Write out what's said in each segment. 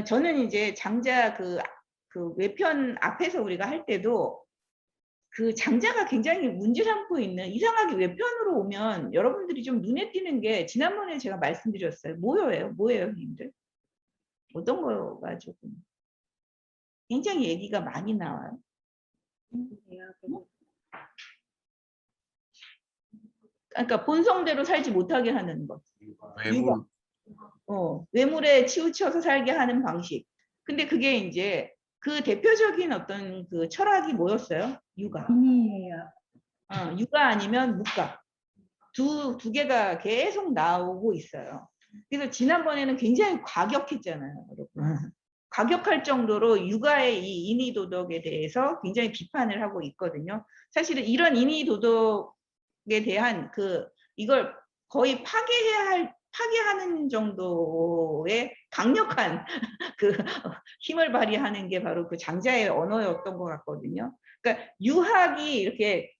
저는 이제 장자 그 외편 앞에서 우리가 할 때도 그 장자가 굉장히 문제 삼고 있는, 이상하게 외편으로 오면 여러분들이 좀 눈에 띄는 게 지난번에 제가 말씀드렸어요. 뭐예요? 님들? 어떤 거가 조금 굉장히 얘기가 많이 나와요. 그러니까 본성대로 살지 못하게 하는 것. 외물. 외물에 치우쳐서 살게 하는 방식. 근데 그게 이제 그 대표적인 어떤 그 철학이 뭐였어요? 육아. 육아 아니면 묵가. 두 개가 계속 나오고 있어요. 그래서 지난번에는 굉장히 과격했잖아요, 여러분. 과격할 정도로 육아의 이 인의 도덕에 대해서 굉장히 비판을 하고 있거든요. 사실은 이런 인의 도덕에 대한 이걸 거의 파괴하는 정도의 강력한 힘을 발휘하는 게 바로 그 장자의 언어였던 것 같거든요. 그러니까 유학이 이렇게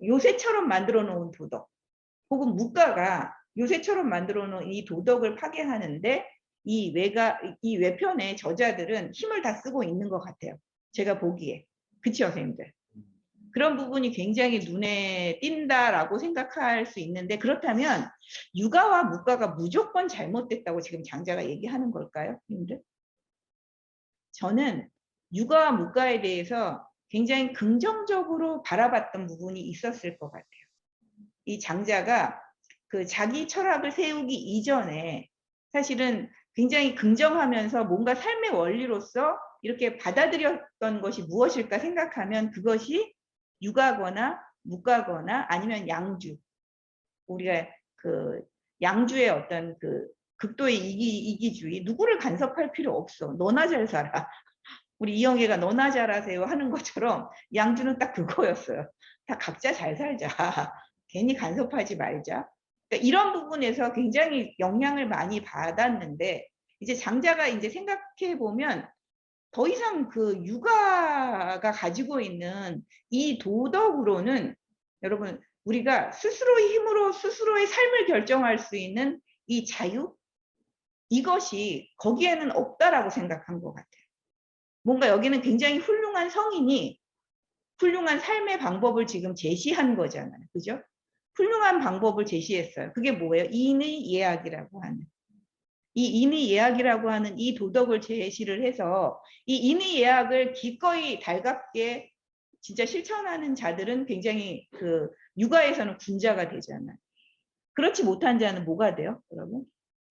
요새처럼 만들어 놓은 도덕, 혹은 묵가가 요새처럼 만들어 놓은 이 도덕을 파괴하는데 이 외편의 저자들은 힘을 다 쓰고 있는 것 같아요. 제가 보기에. 그쵸, 선생님들? 그런 부분이 굉장히 눈에 띈다라고 생각할 수 있는데, 그렇다면 육아와 묵가가 무조건 잘못됐다고 지금 장자가 얘기하는 걸까요, 선생님들? 저는 육아와 묵가에 대해서 굉장히 긍정적으로 바라봤던 부분이 있었을 것 같아요. 이 장자가 자기 철학을 세우기 이전에 사실은 굉장히 긍정하면서 뭔가 삶의 원리로서 이렇게 받아들였던 것이 무엇일까 생각하면 그것이 육아거나 묵가거나 아니면 양주. 우리가 양주의 어떤 극도의 이기주의, 누구를 간섭할 필요 없어. 너나 잘 살아. 우리 이영애가 너나 잘하세요 하는 것처럼 양주는 딱 그거였어요. 다 각자 잘 살자. 괜히 간섭하지 말자. 그러니까 이런 부분에서 굉장히 영향을 많이 받았는데, 이제 장자가 이제 생각해 보면 더 이상 육아가 가지고 있는 이 도덕으로는, 여러분, 우리가 스스로의 힘으로 스스로의 삶을 결정할 수 있는 이 자유, 이것이 거기에는 없다라고 생각한 것 같아요. 뭔가 여기는 굉장히 훌륭한 성인이 훌륭한 삶의 방법을 지금 제시한 거잖아요. 그죠? 훌륭한 방법을 제시했어요. 그게 뭐예요? 인의 예학이라고 하는. 이 인의 예학이라고 하는 이 도덕을 제시를 해서 이 인의 예학을 기꺼이 달갑게 진짜 실천하는 자들은 굉장히 육아에서는 군자가 되잖아요. 그렇지 못한 자는 뭐가 돼요, 여러분?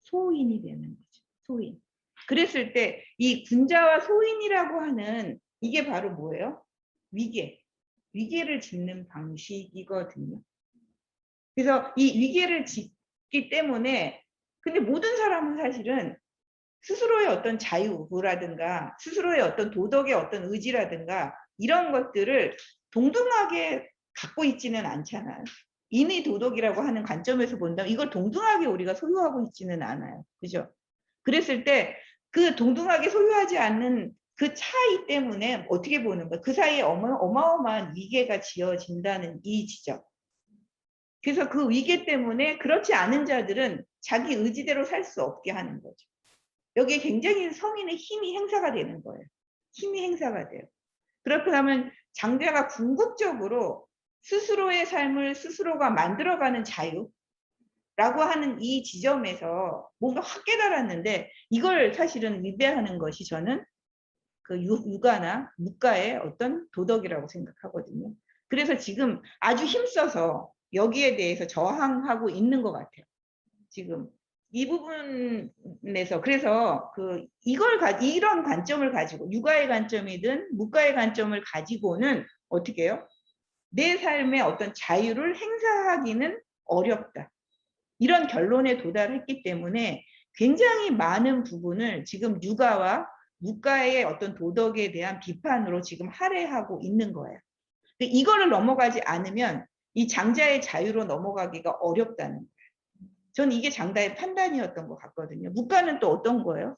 소인이 되는 거죠. 소인. 그랬을 때 이 군자와 소인이라고 하는 이게 바로 뭐예요? 위계를 짓는 방식이거든요. 그래서 이 위계를 짓기 때문에, 근데 모든 사람은 사실은 스스로의 어떤 자유라든가 스스로의 어떤 도덕의 어떤 의지라든가 이런 것들을 동등하게 갖고 있지는 않잖아요. 인의 도덕이라고 하는 관점에서 본다면 이걸 동등하게 우리가 소유하고 있지는 않아요. 그죠? 그랬을 때 그 동등하게 소유하지 않는 그 차이 때문에 어떻게 보는 거야? 그 사이에 어마어마한 위계가 지어진다는 이 지점. 그래서 그 위계 때문에 그렇지 않은 자들은 자기 의지대로 살 수 없게 하는 거죠. 여기에 굉장히 성인의 힘이 행사가 되는 거예요. 힘이 행사가 돼요. 그렇게 하면 장자가 궁극적으로 스스로의 삶을 스스로가 만들어가는 자유라고 하는 이 지점에서 뭔가 확 깨달았는데, 이걸 사실은 위배하는 것이 저는 육아나 묵가의 어떤 도덕이라고 생각하거든요. 그래서 지금 아주 힘써서 여기에 대해서 저항하고 있는 것 같아요. 지금 이 부분에서. 그래서 이런 관점을 가지고, 육아의 관점이든 묵가의 관점을 가지고는 어떻게 해요? 내 삶의 어떤 자유를 행사하기는 어렵다. 이런 결론에 도달했기 때문에 굉장히 많은 부분을 지금 육아와 묵가의 어떤 도덕에 대한 비판으로 지금 할애하고 있는 거예요. 이거를 넘어가지 않으면 이 장자의 자유로 넘어가기가 어렵다는 거예요. 저는 이게 장자의 판단이었던 것 같거든요. 묵가는 또 어떤 거예요?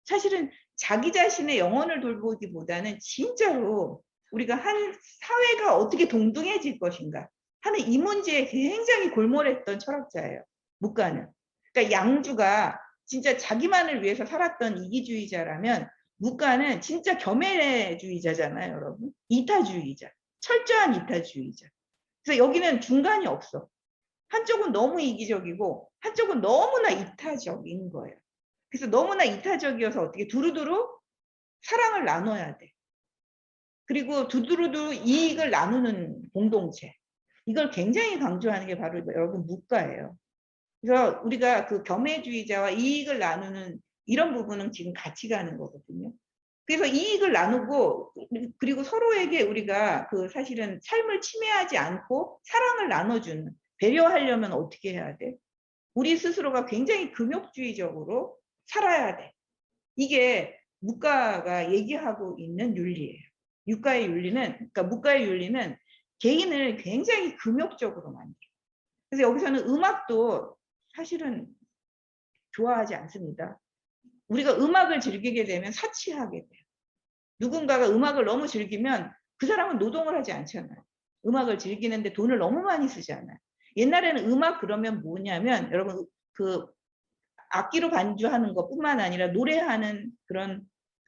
사실은 자기 자신의 영혼을 돌보기보다는 진짜로 우리가 한 사회가 어떻게 동등해질 것인가 하는 이 문제에 굉장히 골몰했던 철학자예요. 묵가는. 그러니까 양주가 진짜 자기만을 위해서 살았던 이기주의자라면 묵가는 진짜 겸해주의자잖아요, 여러분. 이타주의자. 철저한 이타주의자. 그래서 여기는 중간이 없어. 한쪽은 너무 이기적이고 한쪽은 너무나 이타적인 거예요. 그래서 너무나 이타적이어서 어떻게 두루두루 사랑을 나눠야 돼. 그리고 두루두루 이익을 나누는 공동체. 이걸 굉장히 강조하는 게 바로 여러분 묵가예요. 그래서 우리가 그 겸해주의자와 이익을 나누는 이런 부분은 지금 같이 가는 거거든요. 그래서 이익을 나누고 그리고 서로에게 우리가 그 사실은 삶을 침해하지 않고 사랑을 나눠주는 배려하려면 어떻게 해야 돼? 우리 스스로가 굉장히 금욕주의적으로 살아야 돼. 이게 묵가가 얘기하고 있는 윤리예요. 육가의 윤리는, 그러니까 묵가의 윤리는 개인을 굉장히 금욕적으로 만들어요. 그래서 여기서는 음악도 사실은 좋아하지 않습니다. 우리가 음악을 즐기게 되면 사치하게 돼요. 누군가가 음악을 너무 즐기면 그 사람은 노동을 하지 않잖아요. 음악을 즐기는데 돈을 너무 많이 쓰잖아요. 옛날에는 음악 그러면 뭐냐면 여러분 그 악기로 반주하는 것뿐만 아니라 노래하는 그런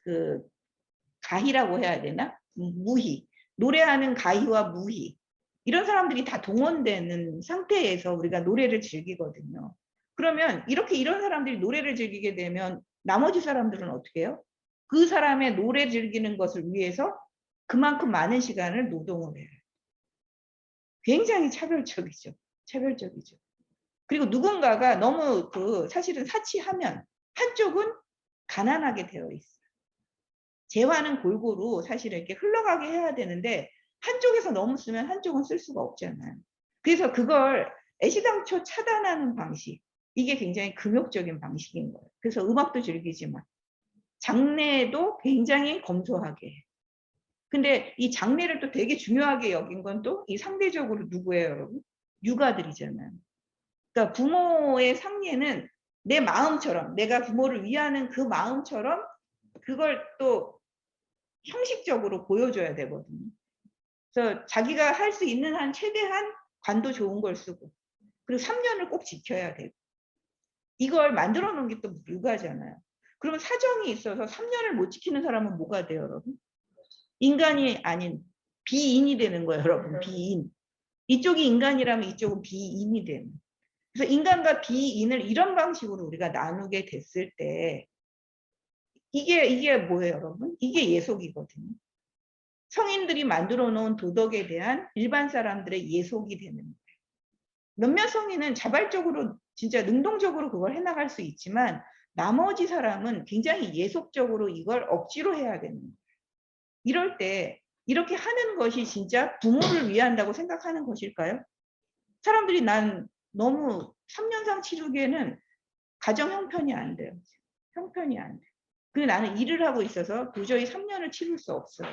그 가희라고 해야 되나? 무희. 노래하는 가희와 무희. 이런 사람들이 다 동원되는 상태에서 우리가 노래를 즐기거든요. 그러면 이렇게 이런 사람들이 노래를 즐기게 되면 나머지 사람들은 어떻게 해요? 그 사람의 노래 즐기는 것을 위해서 그만큼 많은 시간을 노동을 해요. 굉장히 차별적이죠. 차별적이죠. 그리고 누군가가 너무 그 사실은 사치하면 한쪽은 가난하게 되어 있어요. 재화는 골고루 사실은 이렇게 흘러가게 해야 되는데 한쪽에서 너무 쓰면 한쪽은 쓸 수가 없잖아요. 그래서 그걸 애시당초 차단하는 방식, 이게 굉장히 금욕적인 방식인 거예요. 그래서 음악도 즐기지만 장래도 굉장히 검소하게 해요. 근데 이 장래를 또 되게 중요하게 여긴 건 또 이 상대적으로 누구예요, 여러분? 육아들이잖아요. 그러니까 부모의 상례는 내 마음처럼, 내가 부모를 위하는 그 마음처럼 그걸 또 형식적으로 보여줘야 되거든요. 그래서 자기가 할 수 있는 한 최대한 관도 좋은 걸 쓰고, 그리고 3년을 꼭 지켜야 되고, 이걸 만들어 놓은 게 또 육아잖아요. 그러면 사정이 있어서 3년을 못 지키는 사람은 뭐가 돼요, 여러분? 인간이 아닌 비인이 되는 거예요, 여러분. 비인. 이쪽이 인간이라면 이쪽은 비인이 되는. 그래서 인간과 비인을 이런 방식으로 우리가 나누게 됐을 때 이게 뭐예요, 여러분? 이게 예속이거든요. 성인들이 만들어 놓은 도덕에 대한 일반 사람들의 예속이 되는 거예요. 몇몇 성인은 자발적으로 진짜 능동적으로 그걸 해나갈 수 있지만 나머지 사람은 굉장히 예속적으로 이걸 억지로 해야 되는 거예요. 이럴 때 이렇게 하는 것이 진짜 부모를 위한다고 생각하는 것일까요? 사람들이 난 너무 3년상 치르기에는 가정 형편이 안 돼요. 형편이 안 돼. 그리고 나는 일을 하고 있어서 도저히 3년을 치를 수 없어요.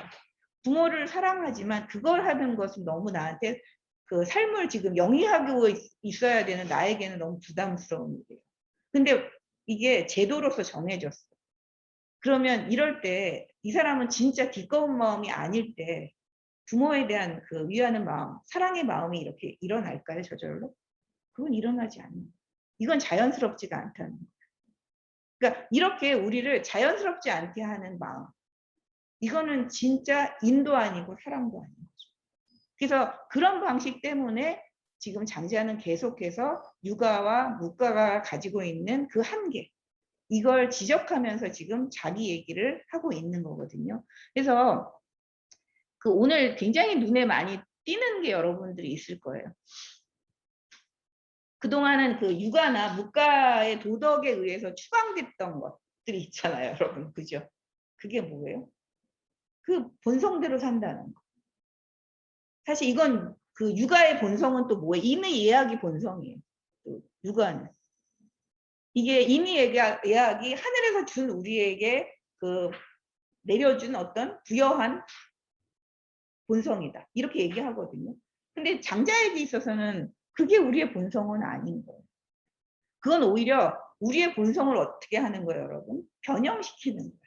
부모를 사랑하지만 그걸 하는 것은 너무 나한테 그 삶을 지금 영위하고 있어야 되는 나에게는 너무 부담스러운 일이에요. 근데 이게 제도로서 정해졌어. 그러면 이럴 때 이 사람은 진짜 기꺼운 마음이 아닐 때 부모에 대한 그 위하는 마음, 사랑의 마음이 이렇게 일어날까요, 저절로? 그건 일어나지 않는 거예요. 이건 자연스럽지가 않다는 거예요. 그러니까 이렇게 우리를 자연스럽지 않게 하는 마음, 이거는 진짜 인도 아니고 사랑도 아닌 거죠. 그래서 그런 방식 때문에 지금 장자는 계속해서 육아와 묵가가 가지고 있는 그 한계, 이걸 지적하면서 지금 자기 얘기를 하고 있는 거거든요. 그래서 그 오늘 굉장히 눈에 많이 띄는 게 여러분들이 있을 거예요. 그동안은 그 육아나 묵가의 도덕에 의해서 추방됐던 것들이 있잖아요, 여러분. 그죠? 그게 뭐예요? 그 본성대로 산다는 거. 사실 이건 그 육아의 본성은 또 뭐예요? 인의 예약이 본성이에요. 또 육아는. 이게 인의 예약이 하늘에서 준 우리에게 그 내려준 어떤 부여한 본성이다. 이렇게 얘기하거든요. 근데 장자에게 있어서는 그게 우리의 본성은 아닌 거예요. 그건 오히려 우리의 본성을 어떻게 하는 거예요, 여러분? 변형시키는 거예요.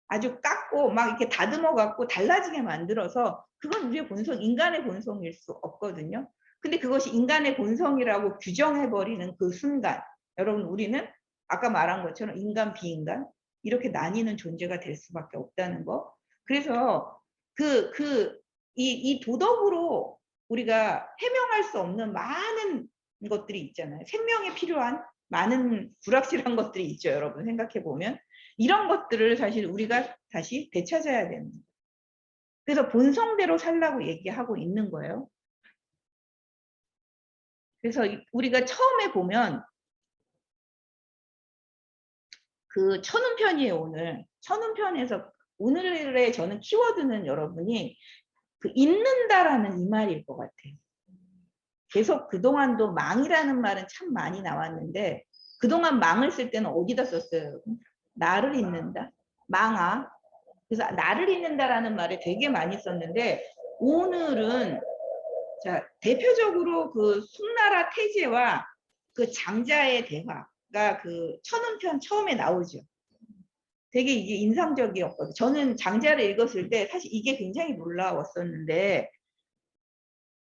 아주 깎고 막 이렇게 다듬어 갖고 달라지게 만들어서 그건 우리의 본성, 인간의 본성일 수 없거든요. 근데 그것이 인간의 본성이라고 규정해버리는 그 순간, 여러분 우리는 아까 말한 것처럼 인간, 비인간 이렇게 나뉘는 존재가 될 수밖에 없다는 거. 그래서 이 도덕으로 우리가 해명할 수 없는 많은 것들이 있잖아요. 생명에 필요한 많은 불확실한 것들이 있죠. 여러분 생각해 보면 이런 것들을 사실 우리가 다시 되찾아야 되는 거예요. 그래서 본성대로 살라고 얘기하고 있는 거예요. 그래서 우리가 처음에 보면 그 천운편이에요. 오늘 천운편에서 오늘의 저는 키워드는 여러분이 그 잊는다라는 이 말일 것 같아요. 계속 그동안도 망이라는 말은 참 많이 나왔는데 그동안 망을 쓸 때는 어디다 썼어요, 여러분? 나를 잊는다. 망아. 그래서 나를 잊는다라는 말을 되게 많이 썼는데 오늘은 자 대표적으로 그 송나라 태제와 그 장자의 대화가 그 천운편 처음에 나오죠. 되게 이게 인상적이었거든요. 저는 장자를 읽었을 때 사실 이게 굉장히 놀라웠었는데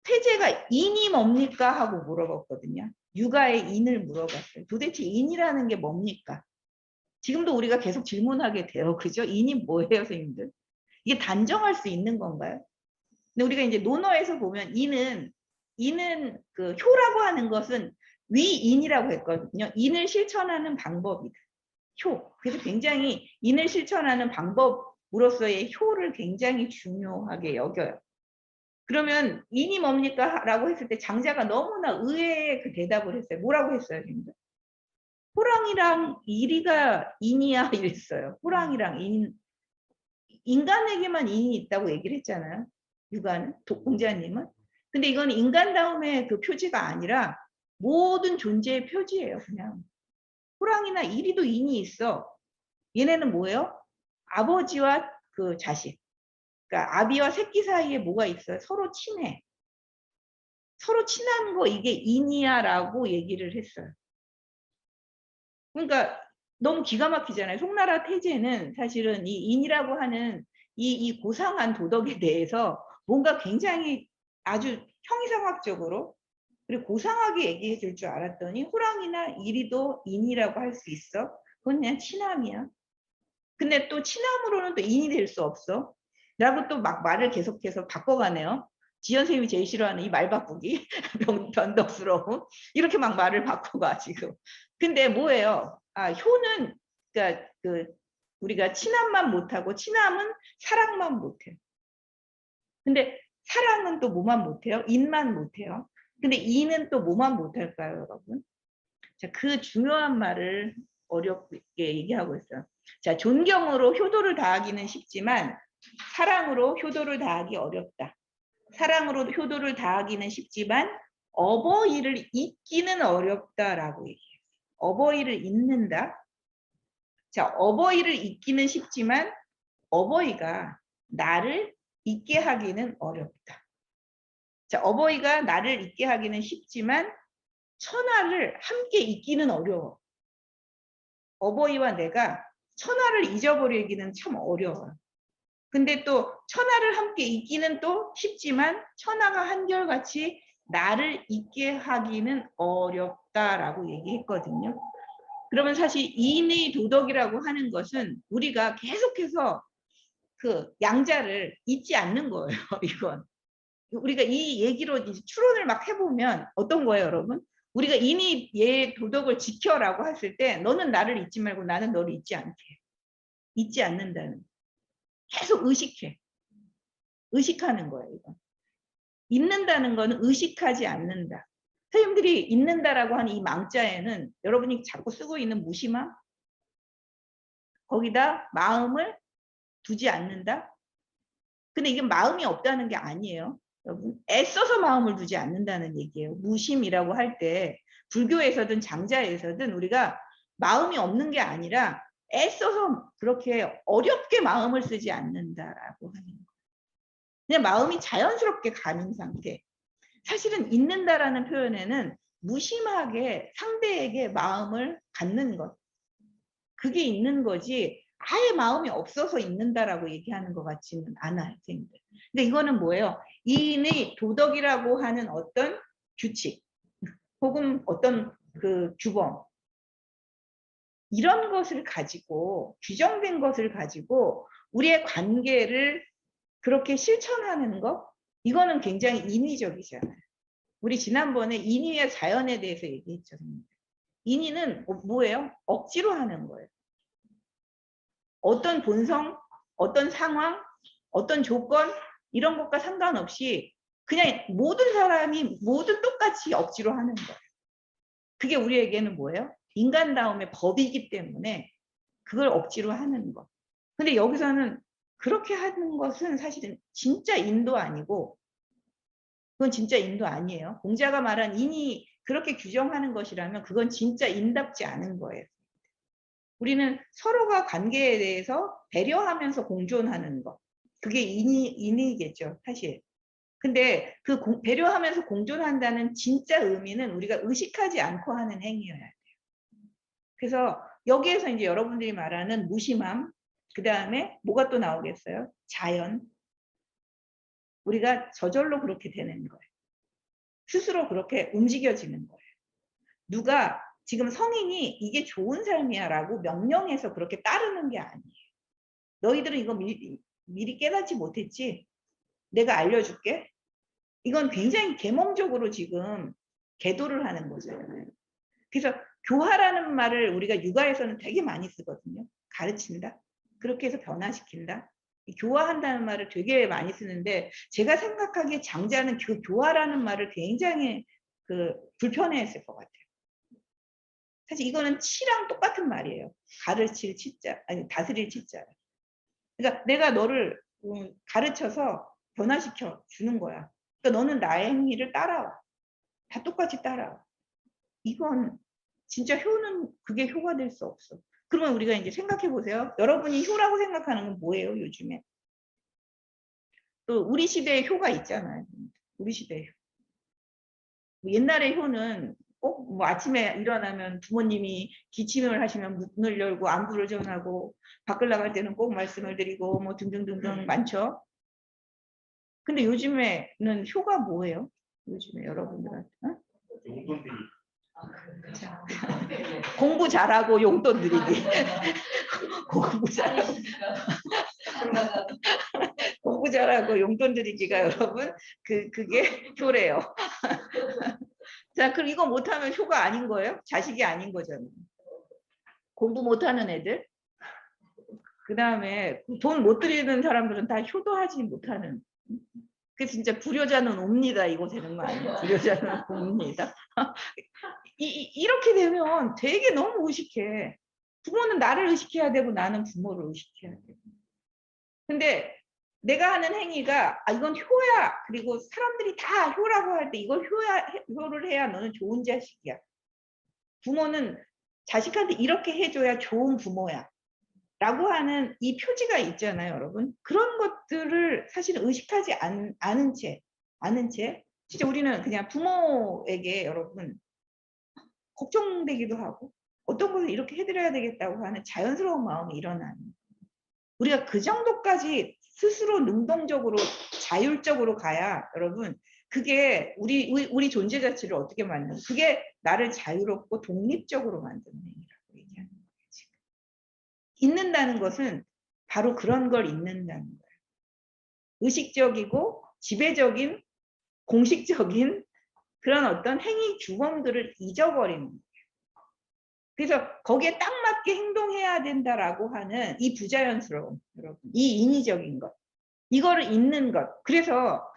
태제가 인이 뭡니까 하고 물어봤거든요. 육아의 인을 물어봤어요. 도대체 인이라는 게 뭡니까? 지금도 우리가 계속 질문하게 돼요. 그죠? 인이 뭐예요, 선생님들? 이게 단정할 수 있는 건가요? 근데 우리가 이제 논어에서 보면 인은 그 효라고 하는 것은 위인이라고 했거든요. 인을 실천하는 방법이다. 효. 그래서 굉장히 인을 실천하는 방법으로서의 효를 굉장히 중요하게 여겨요. 그러면 인이 뭡니까? 라고 했을 때 장자가 너무나 의외의 그 대답을 했어요. 뭐라고 했어요? 지금? 호랑이랑 이리가 인이야 이랬어요. 호랑이랑 인간에게만 인이 있다고 얘기를 했잖아요. 육아는 공자님은. 근데 이건 인간다움의 그 표지가 아니라 모든 존재의 표지예요. 그냥 호랑이나 이리도 인이 있어. 얘네는 뭐예요? 아버지와 그 자식. 그러니까 아비와 새끼 사이에 뭐가 있어요? 서로 친해. 서로 친한 거 이게 인이야라고 얘기를 했어요. 그러니까 너무 기가 막히잖아요. 송나라 태제는 사실은 이 인이라고 하는 이 고상한 도덕에 대해서 뭔가 굉장히 아주 형이상학적으로 그리고 고상하게 얘기해 줄 줄 알았더니 호랑이나 이리도 인이라고 할 수 있어? 그건 그냥 친함이야. 근데 또 친함으로는 또 인이 될 수 없어. 라고 또 막 말을 계속해서 바꿔가네요. 지연 선생님이 제일 싫어하는 이 말 바꾸기 변덕스러움 이렇게 막 말을 바꿔가 지금. 근데 뭐예요? 아 효는 그러니까 그 우리가 친함만 못하고 친함은 사랑만 못해요. 근데 사랑은 또 뭐만 못해요? 인만 못해요. 근데 인은 또 뭐만 못할까요, 여러분? 자, 그 중요한 말을 어렵게 얘기하고 있어요. 자, 존경으로 효도를 다하기는 쉽지만 사랑으로 효도를 다하기 어렵다. 사랑으로 효도를 다하기는 쉽지만 어버이를 잊기는 어렵다라고 얘기해요. 어버이를 잊는다. 자, 어버이를 잊기는 쉽지만 어버이가 나를 잊게 하기는 어렵다. 자, 어버이가 나를 잊게 하기는 쉽지만 천하를 함께 잊기는 어려워. 어버이와 내가 천하를 잊어버리기는 참 어려워요. 근데 또 천하를 함께 잊기는 또 쉽지만 천하가 한결같이 나를 잊게 하기는 어렵다라고 얘기했거든요. 그러면 사실 인의 도덕이라고 하는 것은 우리가 계속해서 그 양자를 잊지 않는 거예요. 이건. 우리가 이 얘기로 추론을 막 해보면 어떤 거예요, 여러분? 우리가 인이 얘 도덕을 지켜라고 했을 때 너는 나를 잊지 말고 나는 너를 잊지 않게. 잊지 않는다는. 계속 의식해. 의식하는 거예요, 이건. 잊는다는 거는 의식하지 않는다. 선생님들이 잊는다라고 하는 이 망자에는 여러분이 자꾸 쓰고 있는 무심함, 거기다 마음을 두지 않는다. 근데 이게 마음이 없다는 게 아니에요. 여러분, 애써서 마음을 두지 않는다는 얘기예요. 무심이라고 할 때 불교에서든 장자에서든 우리가 마음이 없는 게 아니라 애써서 그렇게 어렵게 마음을 쓰지 않는다라고 하는 거예요. 그냥 마음이 자연스럽게 가는 상태. 사실은 잊는다라는 표현에는 무심하게 상대에게 마음을 갖는 것. 그게 있는 거지 아예 마음이 없어서 잊는다라고 얘기하는 것 같지는 않아요. 선생님들. 근데 이거는 뭐예요? 이인의 도덕이라고 하는 어떤 규칙 혹은 어떤 그 규범 이런 것을 가지고 규정된 것을 가지고 우리의 관계를 그렇게 실천하는 것, 이거는 굉장히 인위적이잖아요. 우리 지난번에 인위와 자연에 대해서 얘기했죠. 인위는 뭐예요? 억지로 하는 거예요. 어떤 본성, 어떤 상황, 어떤 조건 이런 것과 상관없이 그냥 모든 사람이 모두 똑같이 억지로 하는 거예요. 그게 우리에게는 뭐예요? 인간다움의 법이기 때문에 그걸 억지로 하는 것. 근데 여기서는 그렇게 하는 것은 사실은 진짜 인도 아니고 그건 진짜 인도 아니에요. 공자가 말한 인이 그렇게 규정하는 것이라면 그건 진짜 인답지 않은 거예요. 우리는 서로가 관계에 대해서 배려하면서 공존하는 것. 그게 인이겠죠, 사실. 근데 그 배려하면서 공존한다는 진짜 의미는 우리가 의식하지 않고 하는 행위여야 돼요. 그래서 여기에서 이제 여러분들이 말하는 무심함, 그 다음에 뭐가 또 나오겠어요? 자연. 우리가 저절로 그렇게 되는 거예요. 스스로 그렇게 움직여지는 거예요. 누가 지금 성인이 이게 좋은 삶이야 라고 명령해서 그렇게 따르는 게 아니에요. 너희들은 이거 미리 깨닫지 못했지? 내가 알려줄게. 이건 굉장히 계몽적으로 지금 계도를 하는 거잖아요. 그래서 교화라는 말을 우리가 육아에서는 되게 많이 쓰거든요. 가르친다. 그렇게 해서 변화시킨다. 교화한다는 말을 되게 많이 쓰는데 제가 생각하기에 장자는 그 교화라는 말을 굉장히 불편해했을 것 같아요. 사실 이거는 치랑 똑같은 말이에요. 가르칠 치자, 아니 다스릴 치자. 그러니까 내가 너를 가르쳐서 변화시켜 주는 거야. 그러니까 너는 나의 행위를 따라와. 다 똑같이 따라와. 이건 진짜 효는 그게 효가 될 수 없어. 그러면 우리가 이제 생각해 보세요. 여러분이 효라고 생각하는 건 뭐예요, 요즘에? 또 우리 시대의 효가 있잖아요. 우리 시대의 효. 옛날의 효는 꼭 뭐 아침에 일어나면 부모님이 기침을 하시면 문을 열고 안부를 전하고 밖을 나갈 때는 꼭 말씀을 드리고 뭐 등등등등 많죠. 근데 요즘에는 효가 뭐예요? 요즘에 여러분들한테 용돈 드리기. 공부 잘하고 용돈 드리기. 공부 잘하고 공부 잘하고 용돈 드리기가 여러분 그게 효래요. 자, 그럼 이거 못하면 효가 아닌 거예요? 자식이 아닌 거잖아요. 공부 못하는 애들. 그 다음에 돈 못 드리는 사람들은 다 효도하지 못하는. 그 진짜 불효자는 옵니다. 이거 되는 거 아니에요? 불효자는 옵니다. 이렇게 되면 되게 너무 의식해. 부모는 나를 의식해야 되고 나는 부모를 의식해야 되고. 근데 내가 하는 행위가 이건 효야. 그리고 사람들이 다 효라고 할 때 이걸 효를 해야 너는 좋은 자식이야. 부모는 자식한테 이렇게 해줘야 좋은 부모야. 라고 하는 이 표지가 있잖아요, 여러분. 그런 것들을 사실은 의식하지 않은 채, 진짜 우리는 그냥 부모에게 여러분 걱정되기도 하고 어떤 것을 이렇게 해드려야 되겠다고 하는 자연스러운 마음이 일어나는. 우리가 그 정도까지 스스로 능동적으로 자율적으로 가야 여러분 그게 우리 존재 자체를 어떻게 만드는 그게 나를 자유롭고 독립적으로 만드는 행위라고 얘기하는 거예요. 지금. 잊는다는 것은 바로 그런 걸 잊는다는 거예요. 의식적이고 지배적인 공식적인 그런 어떤 행위 규범들을 잊어버리는 거예요. 그래서 거기에 딱 맞게 행동해야 된다라고 하는 이 부자연스러움, 여러분, 이 인위적인 것, 이거를 잊는 것. 그래서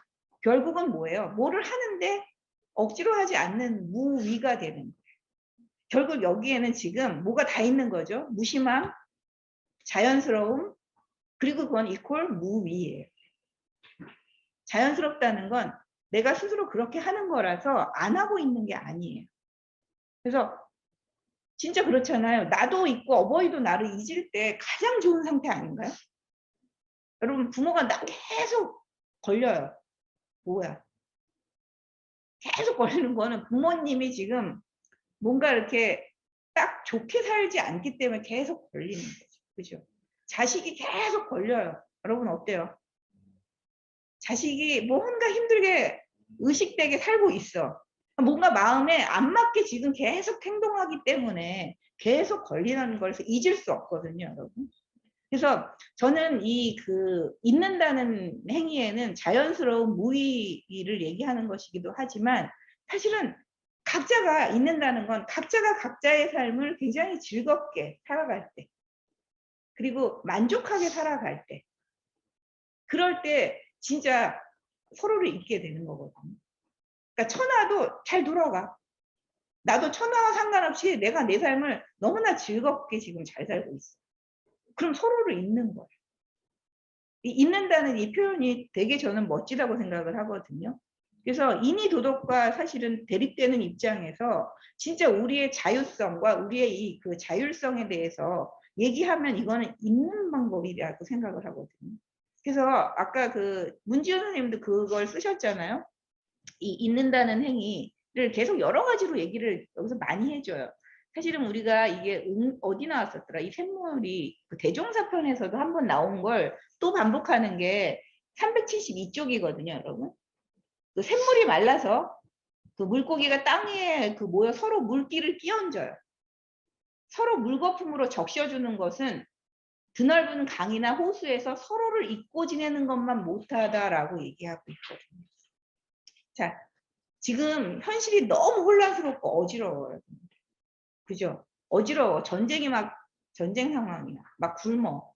결국은 뭐예요? 뭐를 하는데 억지로 하지 않는 무위가 되는 거예요. 결국 여기에는 지금 뭐가 다 있는 거죠? 무심함, 자연스러움, 그리고 그건 이퀄 무위예요. 자연스럽다는 건 내가 스스로 그렇게 하는 거라서 안 하고 있는 게 아니에요. 그래서 진짜 그렇잖아요. 나도 있고 어버이도 나를 잊을 때 가장 좋은 상태 아닌가요? 여러분 부모가 나 계속 걸려요. 뭐야? 계속 걸리는 거는 부모님이 지금 뭔가 이렇게 딱 좋게 살지 않기 때문에 계속 걸리는 거죠. 그죠? 자식이 계속 걸려요. 여러분 어때요? 자식이 뭔가 힘들게 의식되게 살고 있어. 뭔가 마음에 안 맞게 지금 계속 행동하기 때문에 계속 걸리는 것을 잊을 수 없거든요, 여러분. 그래서 저는 잊는다는 행위에는 자연스러운 무의를 얘기하는 것이기도 하지만 사실은 각자가 잊는다는 건 각자가 각자의 삶을 굉장히 즐겁게 살아갈 때, 그리고 만족하게 살아갈 때, 그럴 때 진짜 서로를 잊게 되는 거거든요. 그러니까 천하도 잘 돌아가. 나도 천하와 상관없이 내가 내 삶을 너무나 즐겁게 지금 잘 살고 있어. 그럼 서로를 잊는 거예요. 잊는다는 이 표현이 되게 저는 멋지다고 생각을 하거든요. 그래서 인이 도덕과 사실은 대립되는 입장에서 진짜 우리의 자유성과 우리의 이 그 자율성에 대해서 얘기하면 이거는 잊는 방법이라고 생각을 하거든요. 그래서 아까 그 문지연 선생님도 그걸 쓰셨잖아요. 이 잊는다는 행위를 계속 여러 가지로 얘기를 여기서 많이 해줘요. 사실은 우리가 이게 어디 나왔었더라? 이 샘물이 그 대종사편에서도 한번 나온 걸 또 반복하는 게 372쪽이거든요, 여러분. 그 샘물이 말라서 그 물고기가 땅에 그 모여 서로 물기를 끼얹어요. 서로 물거품으로 적셔주는 것은 드넓은 강이나 호수에서 서로를 잊고 지내는 것만 못하다라고 얘기하고 있거든요. 자, 지금 현실이 너무 혼란스럽고 어지러워요. 그죠? 어지러워. 전쟁 상황이야. 막 굶어.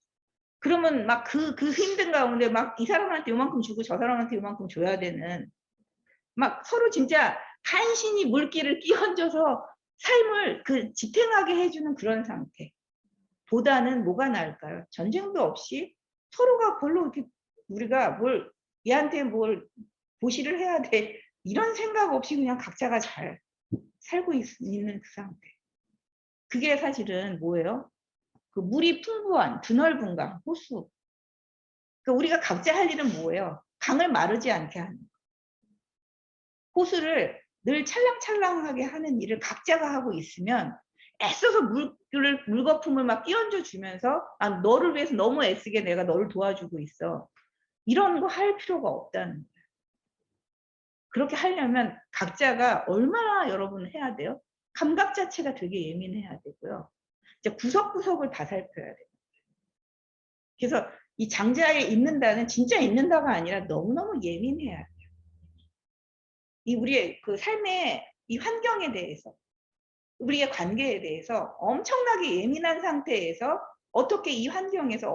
그러면 막 그 힘든 가운데 막 이 사람한테 요만큼 주고 저 사람한테 요만큼 줘야 되는, 막 서로 진짜 간신히 물기를 끼얹어서 삶을 그 지탱하게 해주는 그런 상태. 보다는 뭐가 나을까요? 전쟁도 없이 서로가 별로 이렇게 우리가 얘한테 뭘 보시를 해야 돼. 이런 생각 없이 그냥 각자가 잘 살고 있는 그 상태. 그게 사실은 뭐예요? 그 물이 풍부한 드넓은 강, 호수. 그러니까 우리가 각자 할 일은 뭐예요? 강을 마르지 않게 하는 거. 호수를 늘 찰랑찰랑하게 하는 일을 각자가 하고 있으면 애써서 물거품을 막 끼얹어 주면서 너를 위해서 너무 애쓰게 내가 너를 도와주고 있어. 이런 거 할 필요가 없다는 거예요. 그렇게 하려면 각자가 얼마나 여러분 해야 돼요? 감각 자체가 되게 예민해야 되고요. 이제 구석구석을 다 살펴야 돼요. 그래서 이 장자에 있는다는 진짜 있는다가 아니라 너무너무 예민해야 돼요. 이 우리의 그 삶의 이 환경에 대해서, 우리의 관계에 대해서 엄청나게 예민한 상태에서 어떻게 이 환경에서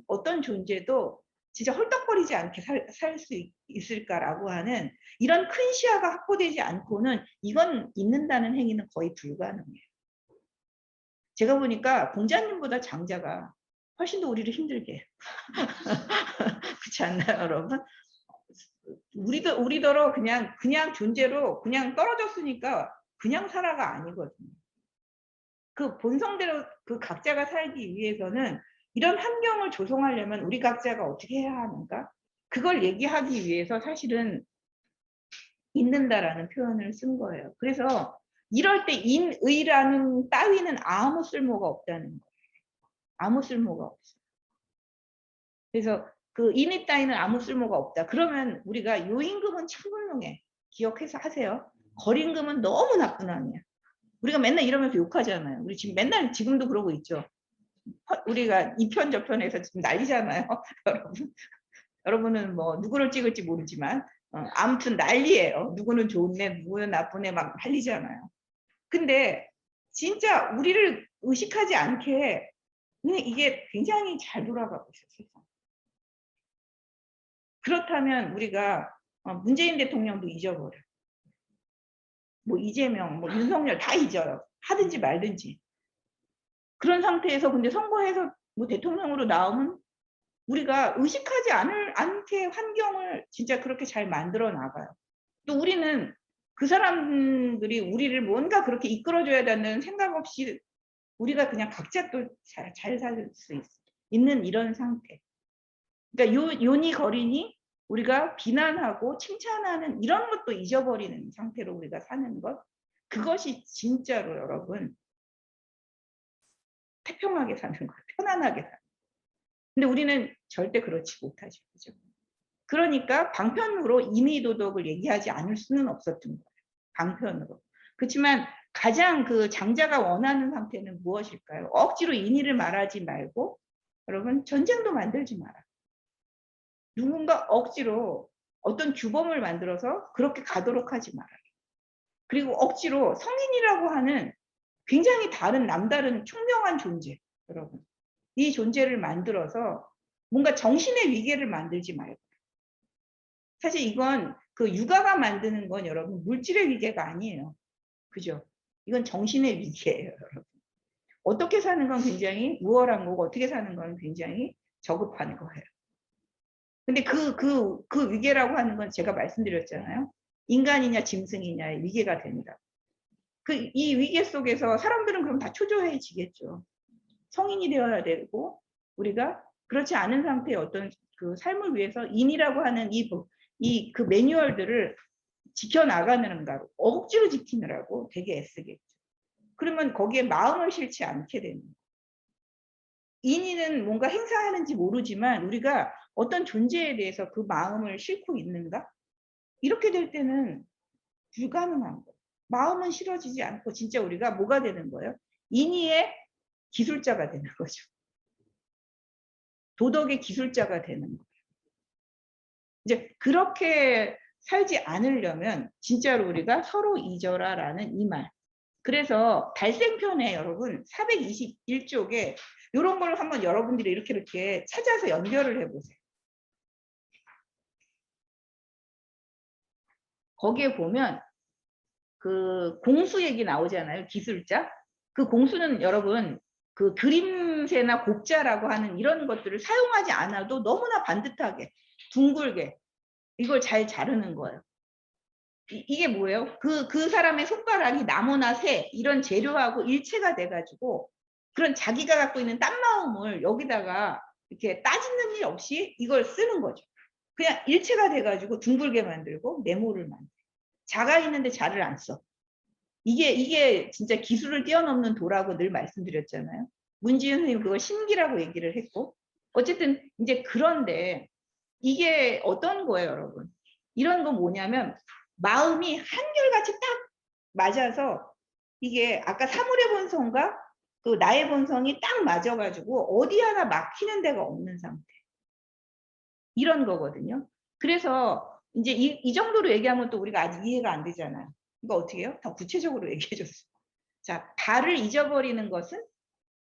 어떤 존재도 진짜 헐떡거리지 않게 살 수 있을까라고 하는 이런 큰 시야가 확보되지 않고는 이건 있는다는 행위는 거의 불가능해요. 제가 보니까 공자님보다 장자가 훨씬 더 우리를 힘들게 해요. 그렇지 않나요, 여러분? 우리더러 그냥 존재로 그냥 떨어졌으니까 그냥 살아가 아니거든요. 그 본성대로 그 각자가 살기 위해서는 이런 환경을 조성하려면 우리 각자가 어떻게 해야 하는가? 그걸 얘기하기 위해서 사실은 있는다라는 표현을 쓴 거예요. 그래서 이럴 때 인의라는 따위는 아무 쓸모가 없다는 거예요. 아무 쓸모가 없어요. 그래서 그 인의 따위는 아무 쓸모가 없다. 그러면 우리가 요임금은 참 훌륭해. 기억해서 하세요. 거림금은 너무 나쁜 아니야. 우리가 맨날 이러면서 욕하잖아요. 우리 지금 맨날 지금도 그러고 있죠. 우리가 이 편 저 편에서 지금 난리잖아요. 여러분. 여러분은 뭐 누구를 찍을지 모르지만 아무튼 난리예요. 누구는 좋은데 누구는 나쁜애 막 난리잖아요. 근데 진짜 우리를 의식하지 않게 그냥 이게 굉장히 잘 돌아가고 있어요. 세상. 그렇다면 우리가 문재인 대통령도 잊어버려. 뭐 이재명, 뭐 윤석열 다 잊어요. 하든지 말든지. 그런 상태에서 근데 선거해서 뭐 대통령으로 나오면 우리가 의식하지 않게 환경을 진짜 그렇게 잘 만들어 나가요. 또 우리는 그 사람들이 우리를 뭔가 그렇게 이끌어줘야 되는 생각 없이 우리가 그냥 각자 또 잘 살 수 있는 이런 상태. 그러니까 요니 거리니 우리가 비난하고 칭찬하는 이런 것도 잊어버리는 상태로 우리가 사는 것. 그것이 진짜로 여러분 태평하게 사는 거예요. 편안하게 사는 거예요. 근데 우리는 절대 그렇지 못하죠. 그죠? 그러니까 방편으로 인의도덕을 얘기하지 않을 수는 없었던 거예요. 방편으로. 그렇지만 가장 그 장자가 원하는 상태는 무엇일까요? 억지로 인의를 말하지 말고 여러분 전쟁도 만들지 마라. 누군가 억지로 어떤 규범을 만들어서 그렇게 가도록 하지 마라. 그리고 억지로 성인이라고 하는 굉장히 다른 남다른 총명한 존재, 여러분. 이 존재를 만들어서 뭔가 정신의 위계를 만들지 말고. 사실 이건 그 육아가 만드는 건 여러분 물질의 위계가 아니에요. 그죠? 이건 정신의 위계예요, 여러분. 어떻게 사는 건 굉장히 우월한 거고 어떻게 사는 건 굉장히 저급한 거예요. 근데 그 위계라고 하는 건 제가 말씀드렸잖아요. 인간이냐 짐승이냐의 위계가 됩니다. 이 위계 속에서 사람들은 그럼 다 초조해지겠죠. 성인이 되어야 되고 우리가 그렇지 않은 상태의 어떤 그 삶을 위해서 인이라고 하는 그 매뉴얼들을 지켜나가는가 억지로 지키느라고 되게 애쓰겠죠. 그러면 거기에 마음을 실지 않게 되는 거예요. 인의는 뭔가 행사하는지 모르지만 우리가 어떤 존재에 대해서 그 마음을 싣고 있는가? 이렇게 될 때는 불가능한 거예요. 마음은 실어지지 않고 진짜 우리가 뭐가 되는 거예요? 인의의 기술자가 되는 거죠. 도덕의 기술자가 되는 거예요. 이제 그렇게 살지 않으려면 진짜로 우리가 서로 잊어라라는 이 말. 그래서 달생편에 여러분 421쪽에 이런 걸 한번 여러분들이 이렇게 찾아서 연결을 해보세요. 거기에 보면 그 공수 얘기 나오잖아요. 기술자. 그 공수는 여러분 그 그림새나 곡자라고 하는 이런 것들을 사용하지 않아도 너무나 반듯하게 둥글게 이걸 잘 자르는 거예요. 이게 뭐예요? 그 사람의 손가락이 나무나 새 이런 재료하고 일체가 돼가지고 그런 자기가 갖고 있는 딴 마음을 여기다가 이렇게 따지는 일 없이 이걸 쓰는 거죠. 그냥 일체가 돼가지고 둥글게 만들고 네모를 만들고 자가 있는데 자를 안 써. 이게 진짜 기술을 뛰어넘는 도라고 늘 말씀드렸잖아요. 문지은 선생님 그걸 신기라고 얘기를 했고 어쨌든 이제 그런데 이게 어떤 거예요, 여러분? 이런 거 뭐냐면 마음이 한결같이 딱 맞아서 이게 아까 사물의 본성과 그 나의 본성이 딱 맞아가지고 어디 하나 막히는 데가 없는 상태. 이런 거거든요. 그래서 이제 이 정도로 얘기하면 또 우리가 아직 이해가 안 되잖아요. 이거 어떻게 해요? 더 구체적으로 얘기해 줬어요. 자, 발을 잊어버리는 것은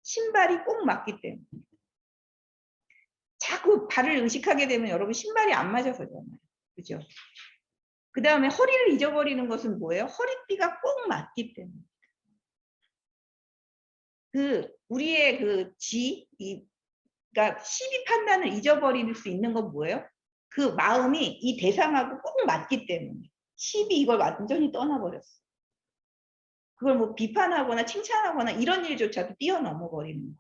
신발이 꼭 맞기 때문에. 자꾸 발을 의식하게 되면 여러분 신발이 안 맞아서잖아요. 그죠? 그 다음에 허리를 잊어버리는 것은 뭐예요? 허리띠가 꼭 맞기 때문에. 우리의 그러니까 시비 판단을 잊어버릴 수 있는 건 뭐예요? 그 마음이 이 대상하고 꼭 맞기 때문에. 시비 이걸 완전히 떠나버렸어. 그걸 뭐 비판하거나 칭찬하거나 이런 일조차도 뛰어넘어 버리는 거예요.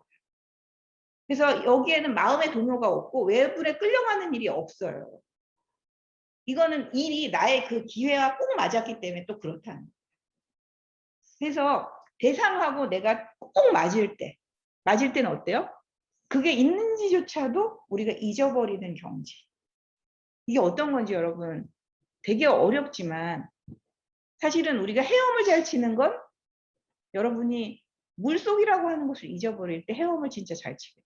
그래서 여기에는 마음의 동요가 없고 외부에 끌려가는 일이 없어요. 이거는 일이 나의 그 기회와 꼭 맞았기 때문에 또 그렇다는 거예요. 그래서 대상하고 내가 꼭 맞을 때는 어때요? 그게 있는지조차도 우리가 잊어버리는 경지. 이게 어떤 건지 여러분 되게 어렵지만 사실은 우리가 헤엄을 잘 치는 건 여러분이 물속이라고 하는 것을 잊어버릴 때 헤엄을 진짜 잘 치게 돼요.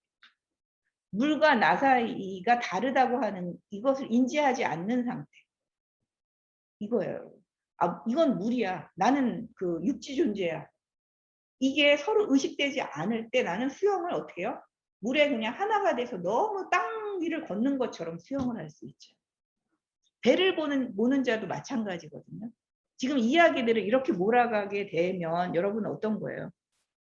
물과 나 사이가 다르다고 하는 이것을 인지하지 않는 상태. 이거예요. 아, 이건 물이야. 나는 그 육지 존재야. 이게 서로 의식되지 않을 때 나는 수영을 어떻게 해요? 물에 그냥 하나가 돼서 너무 땅 위를 걷는 것처럼 수영을 할 수 있죠. 배를 모는 자도 마찬가지거든요. 지금 이야기들을 이렇게 몰아가게 되면 여러분은 어떤 거예요?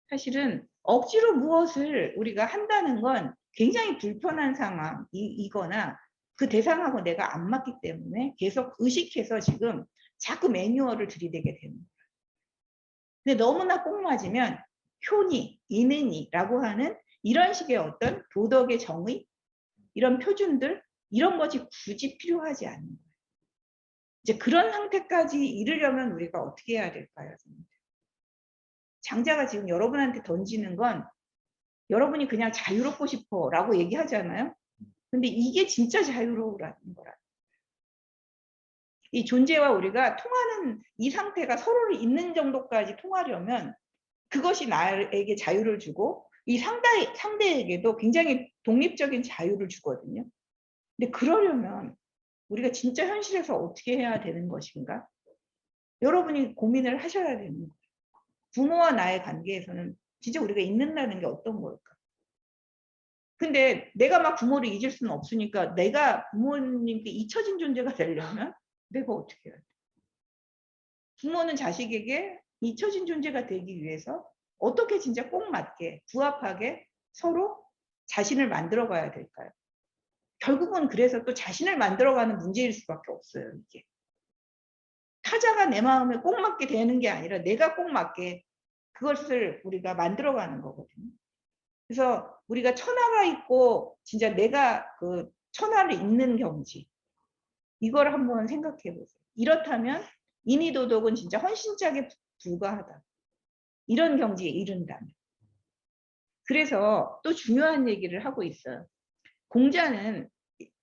사실은 억지로 무엇을 우리가 한다는 건 굉장히 불편한 상황이거나 그 대상하고 내가 안 맞기 때문에 계속 의식해서 지금 자꾸 매뉴얼을 들이대게 되는 거예요. 근데 너무나 꼭 맞으면 효니, 이느니라고 하는 이런 식의 어떤 도덕의 정의, 이런 표준들, 이런 것이 굳이 필요하지 않는 거예요. 이제 그런 상태까지 이르려면 우리가 어떻게 해야 될까요? 장자가 지금 여러분한테 던지는 건 여러분이 그냥 자유롭고 싶어 라고 얘기하잖아요. 근데 이게 진짜 자유로우라는 거라. 이 존재와 우리가 통하는 이 상태가 서로를 있는 정도까지 통하려면 그것이 나에게 자유를 주고 이 상대에게도 굉장히 독립적인 자유를 주거든요. 근데 그러려면 우리가 진짜 현실에서 어떻게 해야 되는 것인가? 여러분이 고민을 하셔야 되는 거예요. 부모와 나의 관계에서는 진짜 우리가 잊는다는 게 어떤 걸까? 근데 내가 막 부모를 잊을 수는 없으니까 내가 부모님께 잊혀진 존재가 되려면 내가 어떻게 해야 돼? 부모는 자식에게 잊혀진 존재가 되기 위해서 어떻게 진짜 꼭 맞게 부합하게 서로 자신을 만들어 가야 될까요? 결국은 그래서 또 자신을 만들어가는 문제일 수밖에 없어요. 이게 타자가 내 마음에 꼭 맞게 되는 게 아니라 내가 꼭 맞게 그것을 우리가 만들어가는 거거든요. 그래서 우리가 천하가 있고 진짜 내가 그 천하를 잇는 경지 이걸 한번 생각해 보세요. 이렇다면 인의도덕은 진짜 헌신짝에 불과하다. 이런 경지에 이른다면. 그래서 또 중요한 얘기를 하고 있어요. 공자는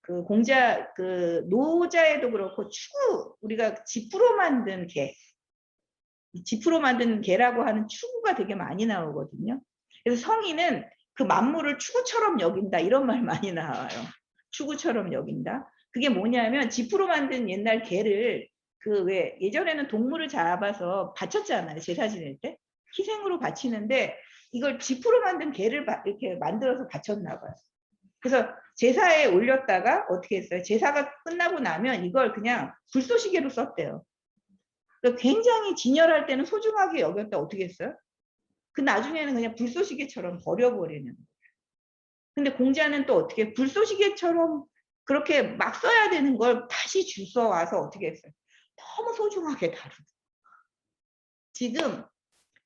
그 공자 그 노자에도 그렇고 추구 우리가 지푸로 만든 개, 지푸로 만든 개라고 하는 추구가 되게 많이 나오거든요. 그래서 성인은 그 만물을 추구처럼 여긴다 이런 말 많이 나와요. 추구처럼 여긴다. 그게 뭐냐면 지푸로 만든 옛날 개를 그 왜 예전에는 동물을 잡아서 바쳤잖아요. 제사 지낼 때 희생으로 바치는데 이걸 지푸로 만든 개를 이렇게 만들어서 바쳤나 봐요. 그래서 제사에 올렸다가 어떻게 했어요? 제사가 끝나고 나면 이걸 그냥 불쏘시개로 썼대요. 그러니까 굉장히 진열할 때는 소중하게 여겼다 어떻게 했어요? 그 나중에는 그냥 불쏘시개처럼 버려버리는 거예요. 근데 공자는 또 어떻게 불쏘시개처럼 그렇게 막 써야 되는 걸 다시 주워 와서 어떻게 했어요? 너무 소중하게 다루고. 지금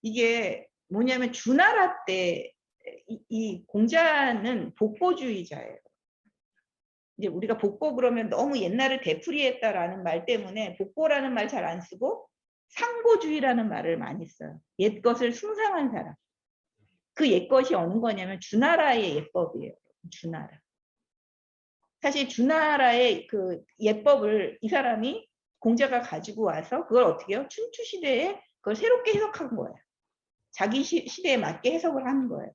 이게 뭐냐면 주나라 때 이 공자는 복고주의자예요. 이제 우리가 복고 그러면 너무 옛날을 되풀이했다라는 말 때문에 복고라는 말 잘 안 쓰고 상고주의라는 말을 많이 써요. 옛것을 숭상한 사람. 그 옛것이 어느 거냐면 주나라의 예법이에요. 주나라. 사실 주나라의 그 예법을 이 사람이 공자가 가지고 와서 그걸 어떻게 해요? 춘추 시대에 그걸 새롭게 해석한 거예요. 자기 시대에 맞게 해석을 하는 거예요.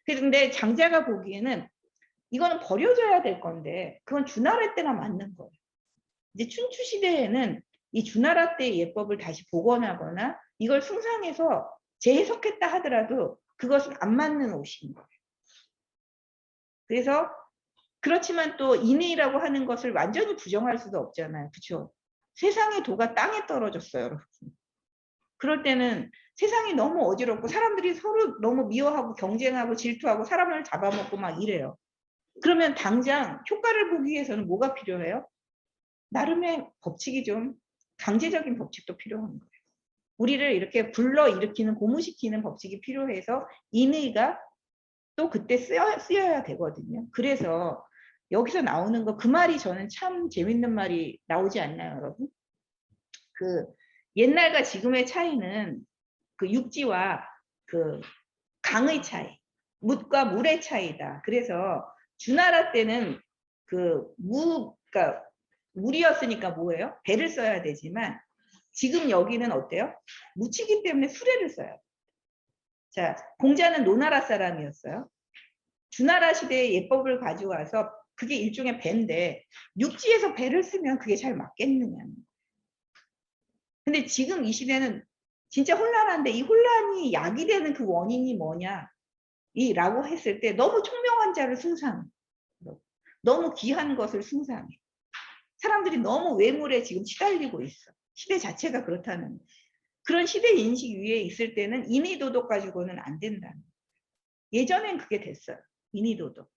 그런데 장자가 보기에는 이거는 버려져야 될 건데 그건 주나라 때나 맞는 거예요. 이제 춘추 시대에는 이 주나라 때의 예법을 다시 복원하거나 이걸 숭상해서 재해석했다 하더라도 그것은 안 맞는 옷인 거예요. 그래서 그렇지만 또 인의라고 하는 것을 완전히 부정할 수도 없잖아요. 그렇죠? 세상의 도가 땅에 떨어졌어요, 여러분. 그럴 때는 세상이 너무 어지럽고 사람들이 서로 너무 미워하고 경쟁하고 질투하고 사람을 잡아먹고 막 이래요. 그러면 당장 효과를 보기 위해서는 뭐가 필요해요? 나름의 법칙이 좀 강제적인 법칙도 필요한 거예요. 우리를 이렇게 불러일으키는 고무시키는 법칙이 필요해서 인의가 또 그때 쓰여야 되거든요. 그래서 여기서 나오는 거 그 말이 저는 참 재밌는 말이 나오지 않나요, 여러분? 그 옛날과 지금의 차이는 그 육지와 그 강의 차이, 묻과 물의 차이다. 그래서 주나라 때는 그러니까 물이었으니까 뭐예요? 배를 써야 되지만 지금 여기는 어때요? 묻히기 때문에 수레를 써요. 자, 공자는 노나라 사람이었어요. 주나라 시대의 예법을 가져와서 그게 일종의 배인데 육지에서 배를 쓰면 그게 잘 맞겠느냐. 근데 지금 이 시대는 진짜 혼란한데 이 혼란이 야기되는 그 원인이 뭐냐 라고 했을 때 너무 총명한 자를 숭상해. 너무 귀한 것을 숭상해. 사람들이 너무 외물에 지금 시달리고 있어. 시대 자체가 그렇다는. 그런 시대 인식 위에 있을 때는 인의도덕 가지고는 안 된다. 예전엔 그게 됐어요. 인의도덕.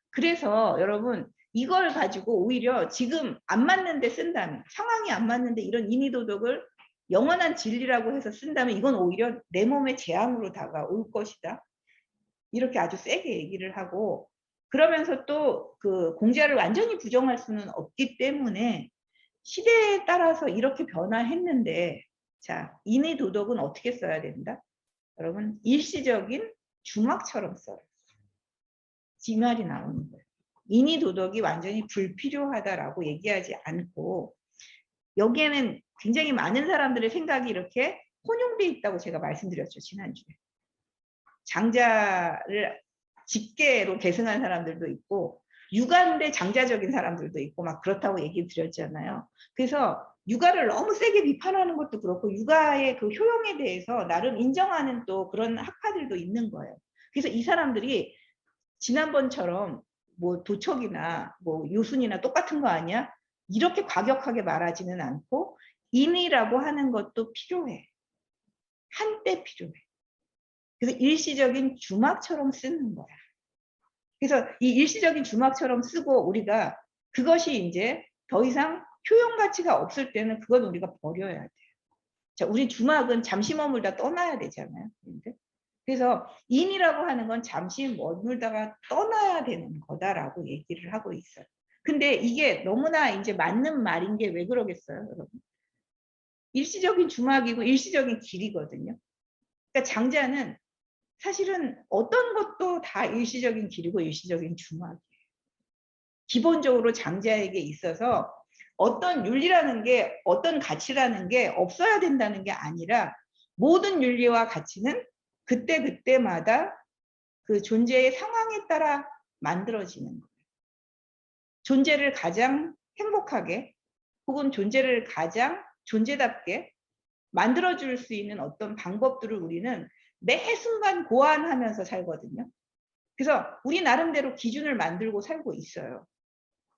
그래서 여러분 이걸 가지고 오히려 지금 안 맞는데 쓴다면 상황이 안 맞는데 이런 인의도덕을 영원한 진리라고 해서 쓴다면 이건 오히려 내 몸의 재앙으로 다가올 것이다. 이렇게 아주 세게 얘기를 하고 그러면서 또 그 공자를 완전히 부정할 수는 없기 때문에 시대에 따라서 이렇게 변화했는데 자 인의도덕은 어떻게 써야 된다? 여러분 일시적인 주막처럼 써요. 이 말이 나오는 거예요. 인의도덕이 완전히 불필요하다라고 얘기하지 않고 여기에는 굉장히 많은 사람들의 생각이 이렇게 혼용돼 있다고 제가 말씀드렸죠, 지난주에. 장자를 직계로 계승한 사람들도 있고 육아인데 장자적인 사람들도 있고 막 그렇다고 얘기 드렸잖아요. 그래서 육아를 너무 세게 비판하는 것도 그렇고 육아의 그 효용에 대해서 나름 인정하는 또 그런 학파들도 있는 거예요. 그래서 이 사람들이 지난번처럼 뭐 도척이나 뭐 요순이나 똑같은 거 아니야? 이렇게 과격하게 말하지는 않고 인이라고 하는 것도 필요해. 한때 필요해. 그래서 일시적인 주막처럼 쓰는 거야. 그래서 이 일시적인 주막처럼 쓰고 우리가 그것이 이제 더 이상 효용 가치가 없을 때는 그건 우리가 버려야 돼요. 자, 우리 주막은 잠시 머물다 떠나야 되잖아요. 그래서 인이라고 하는 건 잠시 머물다가 떠나야 되는 거다라고 얘기를 하고 있어요. 근데 이게 너무나 이제 맞는 말인 게 왜 그러겠어요, 여러분? 일시적인 주막이고 일시적인 길이거든요. 그러니까 장자는 사실은 어떤 것도 다 일시적인 길이고 일시적인 주막이에요. 기본적으로 장자에게 있어서 어떤 윤리라는 게 어떤 가치라는 게 없어야 된다는 게 아니라 모든 윤리와 가치는 그때그때마다 그 존재의 상황에 따라 만들어지는 거예요. 존재를 가장 행복하게 혹은 존재를 가장 존재답게 만들어줄 수 있는 어떤 방법들을 우리는 매 순간 고안하면서 살거든요. 그래서 우리 나름대로 기준을 만들고 살고 있어요.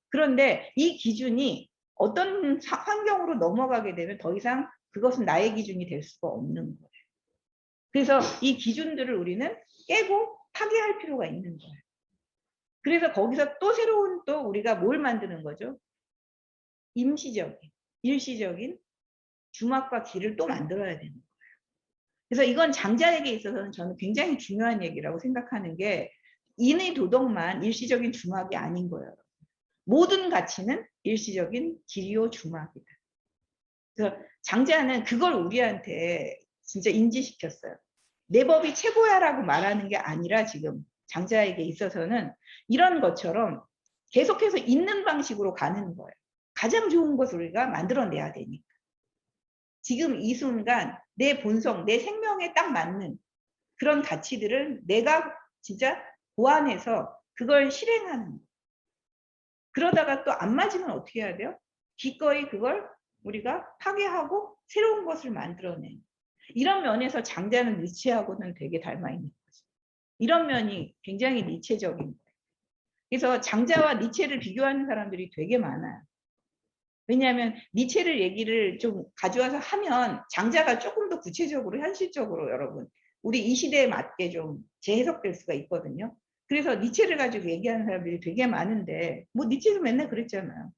그런데 이 기준이 어떤 환경으로 넘어가게 되면 더 이상 그것은 나의 기준이 될 수가 없는 거예요. 그래서 이 기준들을 우리는 깨고 파괴할 필요가 있는 거예요. 그래서 거기서 또 새로운 또 우리가 뭘 만드는 거죠? 임시적인, 일시적인 주막과 길을 또 만들어야 되는 거예요. 그래서 이건 장자에게 있어서는 저는 굉장히 중요한 얘기라고 생각하는 게 인의 도덕만 일시적인 주막이 아닌 거예요. 모든 가치는 일시적인 길이요 주막이다. 그래서 장자는 그걸 우리한테 진짜 인지시켰어요. 내 법이 최고야라고 말하는 게 아니라 지금 장자에게 있어서는 이런 것처럼 계속해서 있는 방식으로 가는 거예요. 가장 좋은 것을 우리가 만들어내야 되니까. 지금 이 순간 내 본성, 내 생명에 딱 맞는 그런 가치들을 내가 진짜 보완해서 그걸 실행하는 거예요. 그러다가 또 안 맞으면 어떻게 해야 돼요? 기꺼이 그걸 우리가 파괴하고 새로운 것을 만들어내는. 이런 면에서 장자는 니체하고는 되게 닮아 있는 거죠. 이런 면이 굉장히 니체적인 거예요. 그래서 장자와 니체를 비교하는 사람들이 되게 많아요. 왜냐하면 니체를 얘기를 좀 가져와서 하면 장자가 조금 더 구체적으로 현실적으로 여러분 우리 이 시대에 맞게 좀 재해석될 수가 있거든요. 그래서 니체를 가지고 얘기하는 사람들이 되게 많은데 뭐 니체도 맨날 그랬잖아요.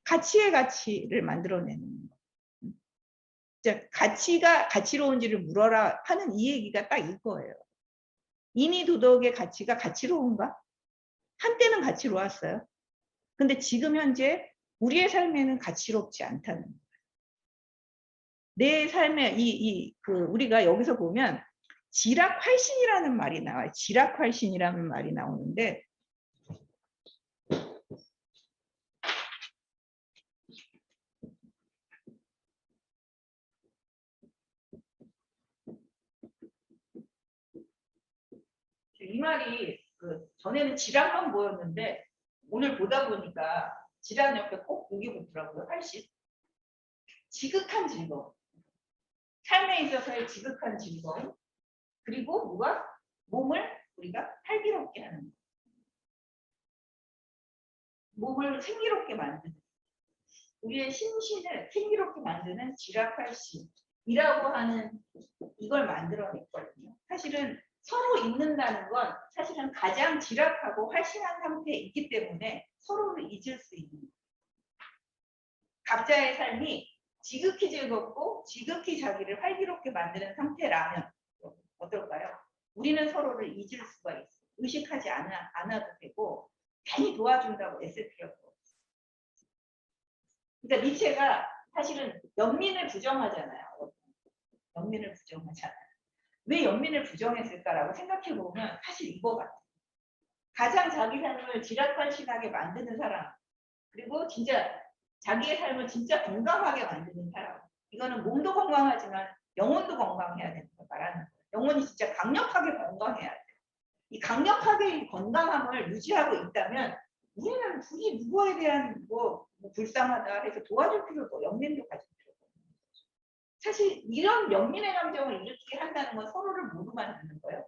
가치의 가치를 만들어내는 거. 가치가 가치로운지를 물어라 하는 이 얘기가 딱 이거예요. 인이 도덕의 가치가 가치로운가? 한때는 가치로웠어요. 근데 지금 현재 우리의 삶에는 가치롭지 않다는 거예요. 내 삶에 우리가 여기서 보면 지락활신이라는 말이 나와요. 지락활신이라는 말이 나오는데 이 말이 전에는 지락만 보였는데 오늘 보다 보니까 지락 옆에 꼭 여기 붙더라고요. 활신. 지극한 즐거움. 삶에 있어서의 지극한 즐거움. 그리고 누가 몸을 우리가 활기롭게 하는 거. 몸을 생기롭게 만드는 우리의 심신을 생기롭게 만드는 지락활신이라고 하는 이걸 만들어냈거든요. 사실은 서로 잊는다는 건 사실은 가장 지락하고 활신한 상태에 있기 때문에 서로를 잊을 수 있는 거예요. 각자의 삶이 지극히 즐겁고 지극히 자기를 활기롭게 만드는 상태라면 어떨까요? 우리는 서로를 잊을 수가 있어요. 의식하지 않아도 되고 괜히 도와준다고 애쓸 필요가 없어요. 그러니까 니체가 사실은 연민을 부정하잖아요. 연민을 부정하잖아요. 왜 연민을 부정했을까라고 생각해보면 사실 이거 같아요. 가장 자기 삶을 지락활신하게 만드는 사람 그리고 진짜 자기의 삶을 진짜 건강하게 만드는 사람. 이거는 몸도 건강하지만 영혼도 건강해야 되는 걸 말하는 거예요. 영혼이 진짜 강력하게 건강해야 돼요. 이 강력하게 건강함을 유지하고 있다면 우리는 굳이 누구에 대한 뭐 불쌍하다 해서 도와줄 필요도 연민도 가질 필요도 없는 거죠. 사실 이런 연민의 감정을 일으키게 한다는 건 서로를 모두 만드는 거예요.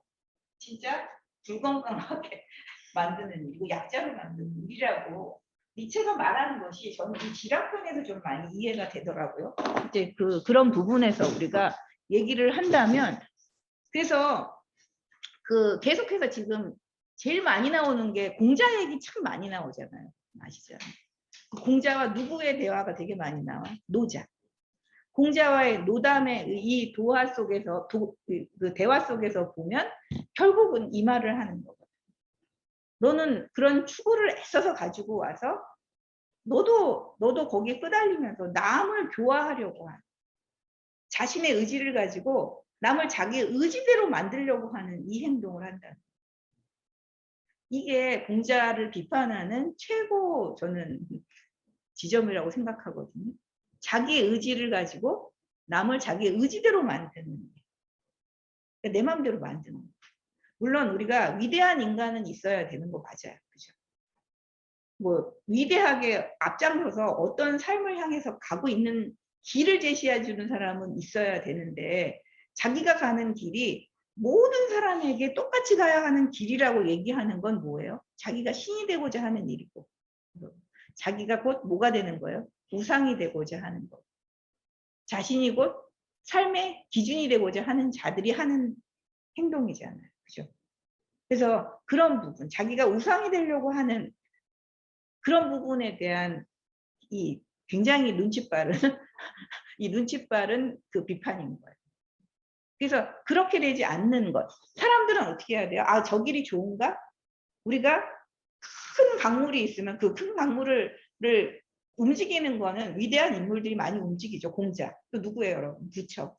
진짜 불건강하게 만드는 일이고 약자로 만드는 일이라고 니체가 말하는 것이 저는 이 지락편에서 좀 많이 이해가 되더라고요. 이제 그런 부분에서 우리가 얘기를 한다면 그래서 계속해서 지금 제일 많이 나오는 게 공자 얘기 참 많이 나오잖아요. 아시죠? 공자와 누구의 대화가 되게 많이 나와? 노자. 공자와의 노담의 이 도화 속에서 그 대화 속에서 보면 결국은 이 말을 하는 거거든. 너는 그런 추구를 애써서 가지고 와서 너도 거기에 끄달리면서 남을 교화하려고 하는 자신의 의지를 가지고 남을 자기의 의지대로 만들려고 하는 이 행동을 한다는 이게 공자를 비판하는 최고 저는 지점이라고 생각하거든요. 자기의 의지를 가지고 남을 자기의 의지대로 만드는 내 마음대로 만드는 거. 물론 우리가 위대한 인간은 있어야 되는 거 맞아요. 그죠? 뭐 위대하게 앞장서서 어떤 삶을 향해서 가고 있는 길을 제시해 주는 사람은 있어야 되는데 자기가 가는 길이 모든 사람에게 똑같이 가야 하는 길이라고 얘기하는 건 뭐예요? 자기가 신이 되고자 하는 일이고 자기가 곧 뭐가 되는 거예요? 우상이 되고자 하는 거. 자신이 곧 삶의 기준이 되고자 하는 자들이 하는 행동이잖아요. 그죠? 그래서 그런 부분, 자기가 우상이 되려고 하는 그런 부분에 대한 이 굉장히 눈치 빠른 이 눈치 빠른 그 비판인 거예요. 그래서 그렇게 되지 않는 것. 사람들은 어떻게 해야 돼요? 아, 저 길이 좋은가? 우리가 큰 강물이 있으면 그 큰 강물을 움직이는 거는 위대한 인물들이 많이 움직이죠. 공자. 또 누구예요, 여러분? 부처.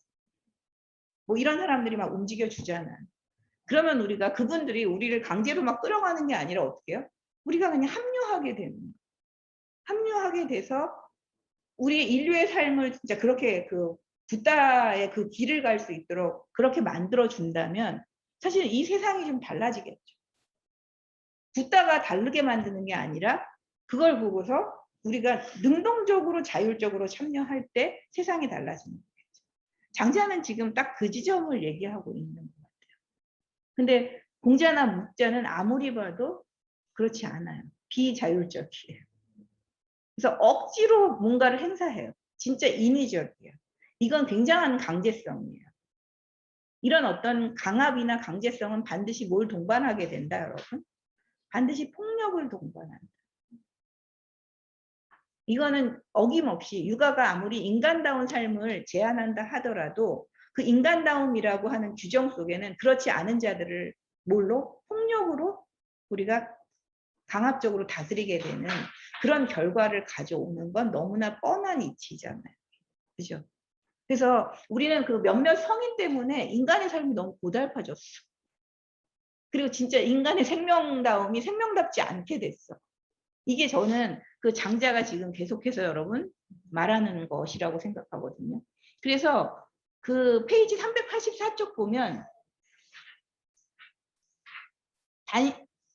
뭐 이런 사람들이 막 움직여 주잖아요. 그러면 우리가 그분들이 우리를 강제로 막 끌어가는 게 아니라 어떻게 해요? 우리가 그냥 합류하게 되는 거예요. 합류하게 돼서 우리 인류의 삶을 진짜 그렇게 붓다의 그 길을 갈 수 있도록 그렇게 만들어 준다면 사실 이 세상이 좀 달라지겠죠. 붓다가 다르게 만드는 게 아니라 그걸 보고서 우리가 능동적으로 자율적으로 참여할 때 세상이 달라지는 거겠죠. 장자는 지금 딱 그 지점을 얘기하고 있는 것 같아요. 근데 공자나 묵자는 아무리 봐도 그렇지 않아요. 비자율적이에요. 그래서 억지로 뭔가를 행사해요. 진짜 인위적이에요. 이건 굉장한 강제성이에요. 이런 어떤 강압이나 강제성은 반드시 뭘 동반하게 된다, 여러분? 반드시 폭력을 동반한다. 이거는 어김없이 육아가 아무리 인간다운 삶을 제안한다 하더라도 그 인간다움이라고 하는 규정 속에는 그렇지 않은 자들을 뭘로? 폭력으로 우리가 강압적으로 다스리게 되는 그런 결과를 가져오는 건 너무나 뻔한 이치잖아요. 그죠? 그래서 우리는 그 몇몇 성인 때문에 인간의 삶이 너무 고달파졌어. 그리고 진짜 인간의 생명다움이 생명답지 않게 됐어. 이게 저는 그 장자가 지금 계속해서 여러분 말하는 것이라고 생각하거든요. 그래서 그 페이지 384쪽 보면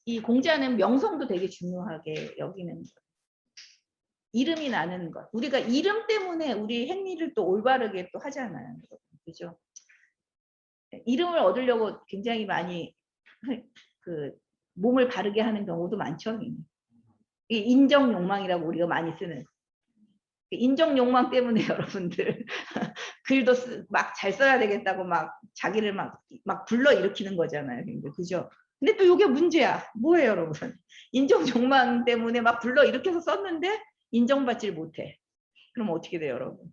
이 공자는 명성도 되게 중요하게 여기는 거예요. 이름이 나는 것. 우리가 이름 때문에 우리 행위를 또 올바르게 또 하잖아요. 그죠? 이름을 얻으려고 굉장히 많이 그 몸을 바르게 하는 경우도 많죠. 인정 욕망이라고 우리가 많이 쓰는. 인정 욕망 때문에 여러분들 글도 막 잘 써야 되겠다고 막 자기를 막 불러 일으키는 거잖아요. 그죠? 근데 또 이게 문제야. 뭐예요, 여러분? 인정 욕망 때문에 막 불러 일으켜서 썼는데 인정받질 못해. 그럼 어떻게 돼요, 여러분?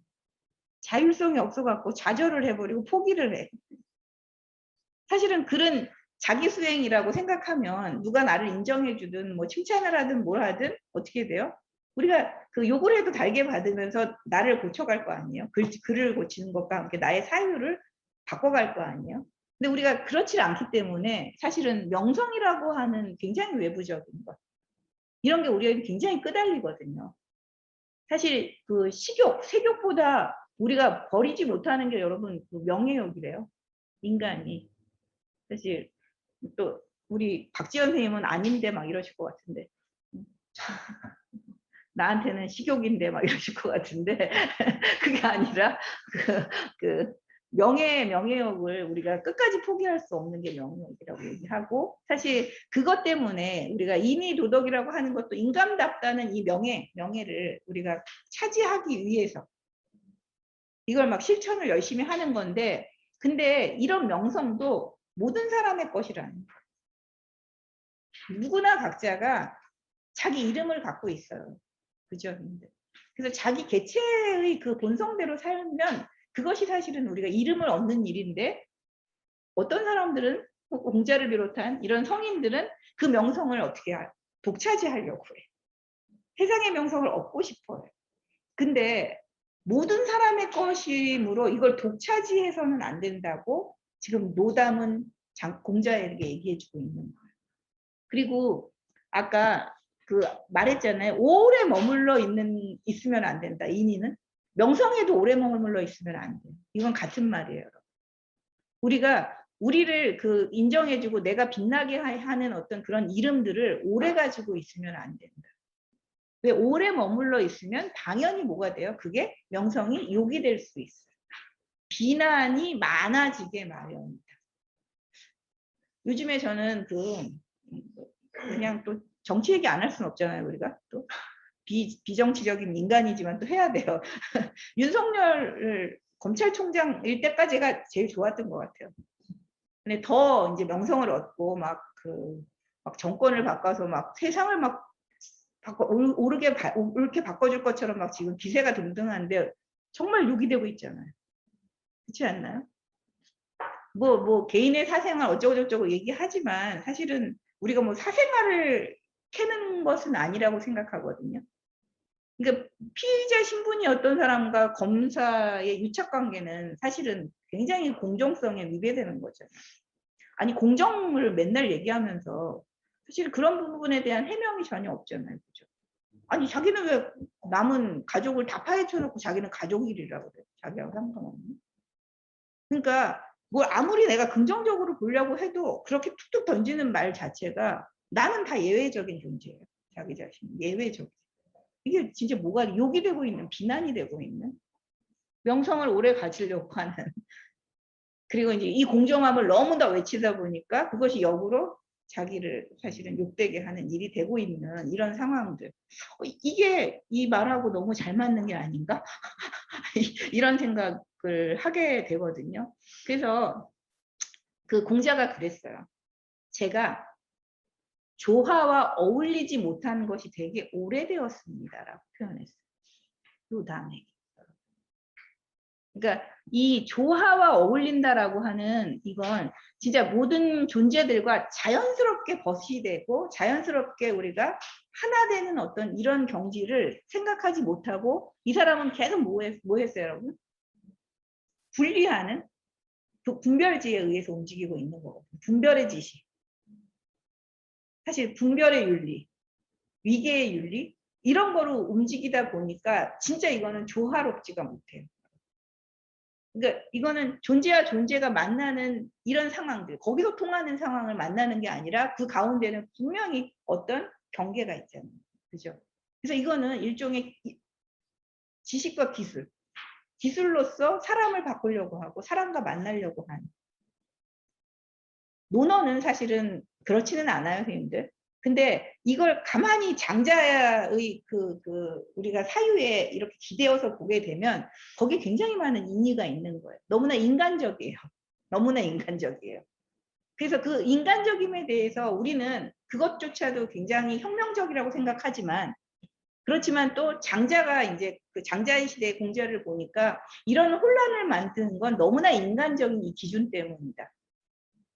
자율성이 없어갖고 좌절을 해버리고 포기를 해. 사실은 글은 자기 수행이라고 생각하면 누가 나를 인정해주든 뭐 칭찬을 하든 뭘 하든 어떻게 돼요? 우리가 그 욕을 해도 달게 받으면서 나를 고쳐갈 거 아니에요? 글을 고치는 것과 함께 나의 사유를 바꿔갈 거 아니에요? 근데 우리가 그렇지 않기 때문에 사실은 명성이라고 하는 굉장히 외부적인 것 이런 게 우리에게 굉장히 끄달리거든요. 사실 그 식욕, 색욕보다 우리가 버리지 못하는 게 여러분 그 명예욕이래요. 인간이. 사실 또 우리 박지원 선생님은 아닌데 막 이러실 것 같은데. 나한테는 식욕인데 막 이러실 것 같은데 그게 아니라 그 명예욕을 우리가 끝까지 포기할 수 없는 게 명예욕이라고 얘기하고, 사실 그것 때문에 우리가 인의 도덕이라고 하는 것도 인간답다는 이 명예를 우리가 차지하기 위해서 이걸 막 실천을 열심히 하는 건데, 근데 이런 명성도 모든 사람의 것이라는 거예요. 누구나 각자가 자기 이름을 갖고 있어요. 그죠? 그래서 자기 개체의 그 본성대로 살면 그것이 사실은 우리가 이름을 얻는 일인데, 어떤 사람들은 공자를 비롯한 이런 성인들은 그 명성을 어떻게 독차지하려고 해. 세상의 명성을 얻고 싶어요. 근데 모든 사람의 것이므로 이걸 독차지해서는 안 된다고 지금 노담은 공자에게 얘기해주고 있는 거예요. 그리고 아까 그 말했잖아요. 오래 머물러 있으면 안 된다. 인의는 명성에도 오래 머물러 있으면 안 돼요. 이건 같은 말이에요. 우리가 우리를 그 인정해주고 내가 빛나게 하는 어떤 그런 이름들을 오래 가지고 있으면 안 된다. 왜 오래 머물러 있으면 당연히 뭐가 돼요? 그게 명성이 욕이 될 수 있어요. 비난이 많아지게 마련이다. 요즘에 저는 그냥 또 정치 얘기 안 할 수는 없잖아요. 우리가 또 비정치적인 인간이지만 또 해야 돼요. 윤석열 검찰총장일 때까지가 제일 좋았던 것 같아요. 근데 더 이제 명성을 얻고 막 정권을 바꿔서 막 세상을 막 옳게 바꿔줄 것처럼 막 지금 기세가 등등한데 정말 욕이 되고 있잖아요. 그렇지 않나요? 뭐 개인의 사생활 어쩌고저쩌고 얘기하지만 사실은 우리가 뭐 사생활을 캐는 것은 아니라고 생각하거든요. 그러니까 피의자 신분이 어떤 사람과 검사의 유착관계는 사실은 굉장히 공정성에 위배되는 거잖아요. 아니 공정을 맨날 얘기하면서 사실 그런 부분에 대한 해명이 전혀 없잖아요. 그죠? 아니 자기는 왜 남은 가족을 다 파헤쳐놓고 자기는 가족 일이라고 그래요. 자기하고 상관없는. 그러니까 뭘 아무리 내가 긍정적으로 보려고 해도 그렇게 툭툭 던지는 말 자체가 나는 다 예외적인 존재예요. 자기 자신 예외적. 이게 진짜 뭐가 욕이 되고 있는, 비난이 되고 있는, 명성을 오래 가지려고 하는. 그리고 이제 이 공정함을 너무나 외치다 보니까 그것이 역으로 자기를 사실은 욕되게 하는 일이 되고 있는 이런 상황들. 이게 이 말하고 너무 잘 맞는 게 아닌가? 이런 생각을 하게 되거든요. 그래서 그 공자가 그랬어요. 제가 조화와 어울리지 못한 것이 되게 오래되었습니다라고 표현했어요. 노담에게. 그러니까 이 조화와 어울린다라고 하는 이건 진짜 모든 존재들과 자연스럽게 벗이되고 자연스럽게 우리가 하나 되는 어떤 이런 경지를 생각하지 못하고 이 사람은 계속 뭐 했어요, 여러분? 분리하는 그 분별지에 의해서 움직이고 있는 거거든요. 분별의 지식. 사실 분별의 윤리, 위계의 윤리 이런 거로 움직이다 보니까 진짜 이거는 조화롭지가 못해요. 그러니까 이거는 존재와 존재가 만나는 이런 상황들, 거기서 통하는 상황을 만나는 게 아니라 그 가운데는 분명히 어떤 경계가 있잖아요. 그죠? 그래서 이거는 일종의 지식과 기술로서 사람을 바꾸려고 하고 사람과 만나려고 하는. 논어는 그렇지는 않아요, 선생님들. 근데 이걸 가만히 장자의 우리가 사유에 이렇게 기대어서 보게 되면 거기에 굉장히 많은 인의가 있는 거예요. 너무나 인간적이에요. 너무나 인간적이에요. 그래서 그 인간적임에 대해서 우리는 그것조차도 굉장히 혁명적이라고 생각하지만, 그렇지만 또 장자가 이제 그 장자의 시대의 공자를 보니까 이런 혼란을 만드는 건 너무나 인간적인 이 기준 때문이다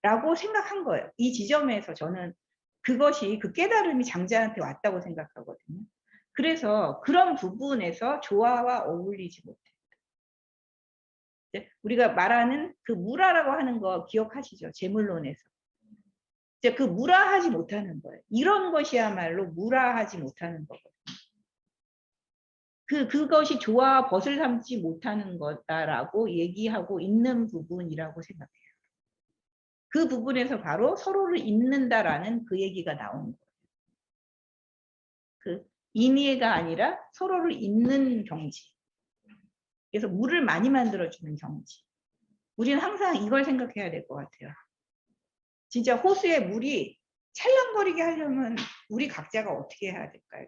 라고 생각한 거예요. 이 지점에서 저는 그것이 그 깨달음이 장자한테 왔다고 생각하거든요. 그래서 그런 부분에서 조화와 어울리지 못해. 우리가 말하는 그 무라라고 하는 거 기억하시죠? 재물론에서. 이제 그 무라하지 못하는 거예요. 이런 것이야말로 무라하지 못하는 거거든요. 그것이 좋아 벗을 삼지 못하는 거다라고 얘기하고 있는 부분이라고 생각해요. 그 부분에서 바로 서로를 잇는다라는 그 얘기가 나온 거예요. 그 인의가 아니라 서로를 잇는 경지. 그래서 물을 많이 만들어주는 경지. 우리는 항상 이걸 생각해야 될 것 같아요. 진짜 호수에 물이 찰랑거리게 하려면 우리 각자가 어떻게 해야 될까요?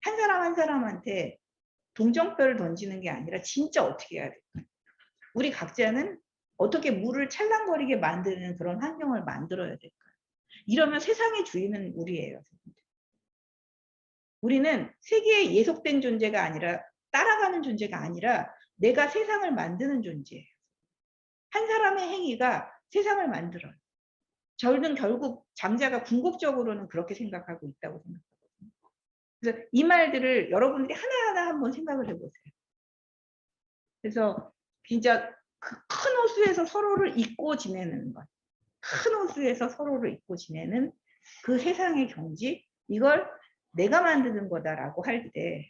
한 사람 한 사람한테 동정표를 던지는 게 아니라 진짜 어떻게 해야 될까요? 우리 각자는 어떻게 물을 찰랑거리게 만드는 그런 환경을 만들어야 될까요? 이러면 세상의 주인은 우리예요. 우리는 세계에 예속된 존재가 아니라 따라가는 존재가 아니라 내가 세상을 만드는 존재예요. 한 사람의 행위가 세상을 만들어요. 저는 결국 장자가 궁극적으로는 그렇게 생각하고 있다고 생각하거든요. 그래서 이 말들을 여러분들이 하나하나 한번 생각을 해보세요. 그래서 진짜 그 큰 호수에서 서로를 잊고 지내는 것. 큰 호수에서 서로를 잊고 지내는 그 세상의 경지, 이걸 내가 만드는 거다라고 할 때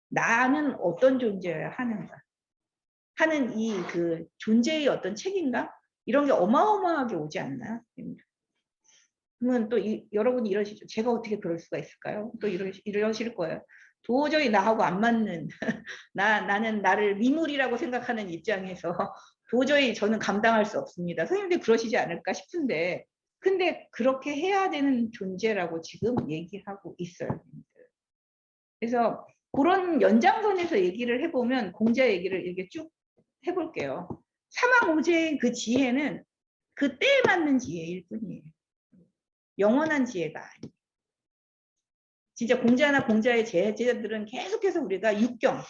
나는 어떤 존재여야 하는가 하는 이 그 존재의 어떤 책임감 이런 게 어마어마하게 오지 않나요? 그러면 또 여러분이 이러시죠. 제가 어떻게 그럴 수가 있을까요? 또 이러실 거예요. 도저히 나하고 안 맞는 나는 나를 미물이라고 생각하는 입장에서 도저히 저는 감당할 수 없습니다. 선생님들 그러시지 않을까 싶은데 근데 그렇게 해야 되는 존재라고 지금 얘기하고 있어요. 그래서 그런 연장선에서 얘기를 해보면 공자 얘기를 이렇게 쭉 해볼게요. 사망오제의 그 지혜는 그 때에 맞는 지혜일 뿐이에요. 영원한 지혜가 아니에요. 진짜 공자나 공자의 제자들은 계속해서 우리가 육경,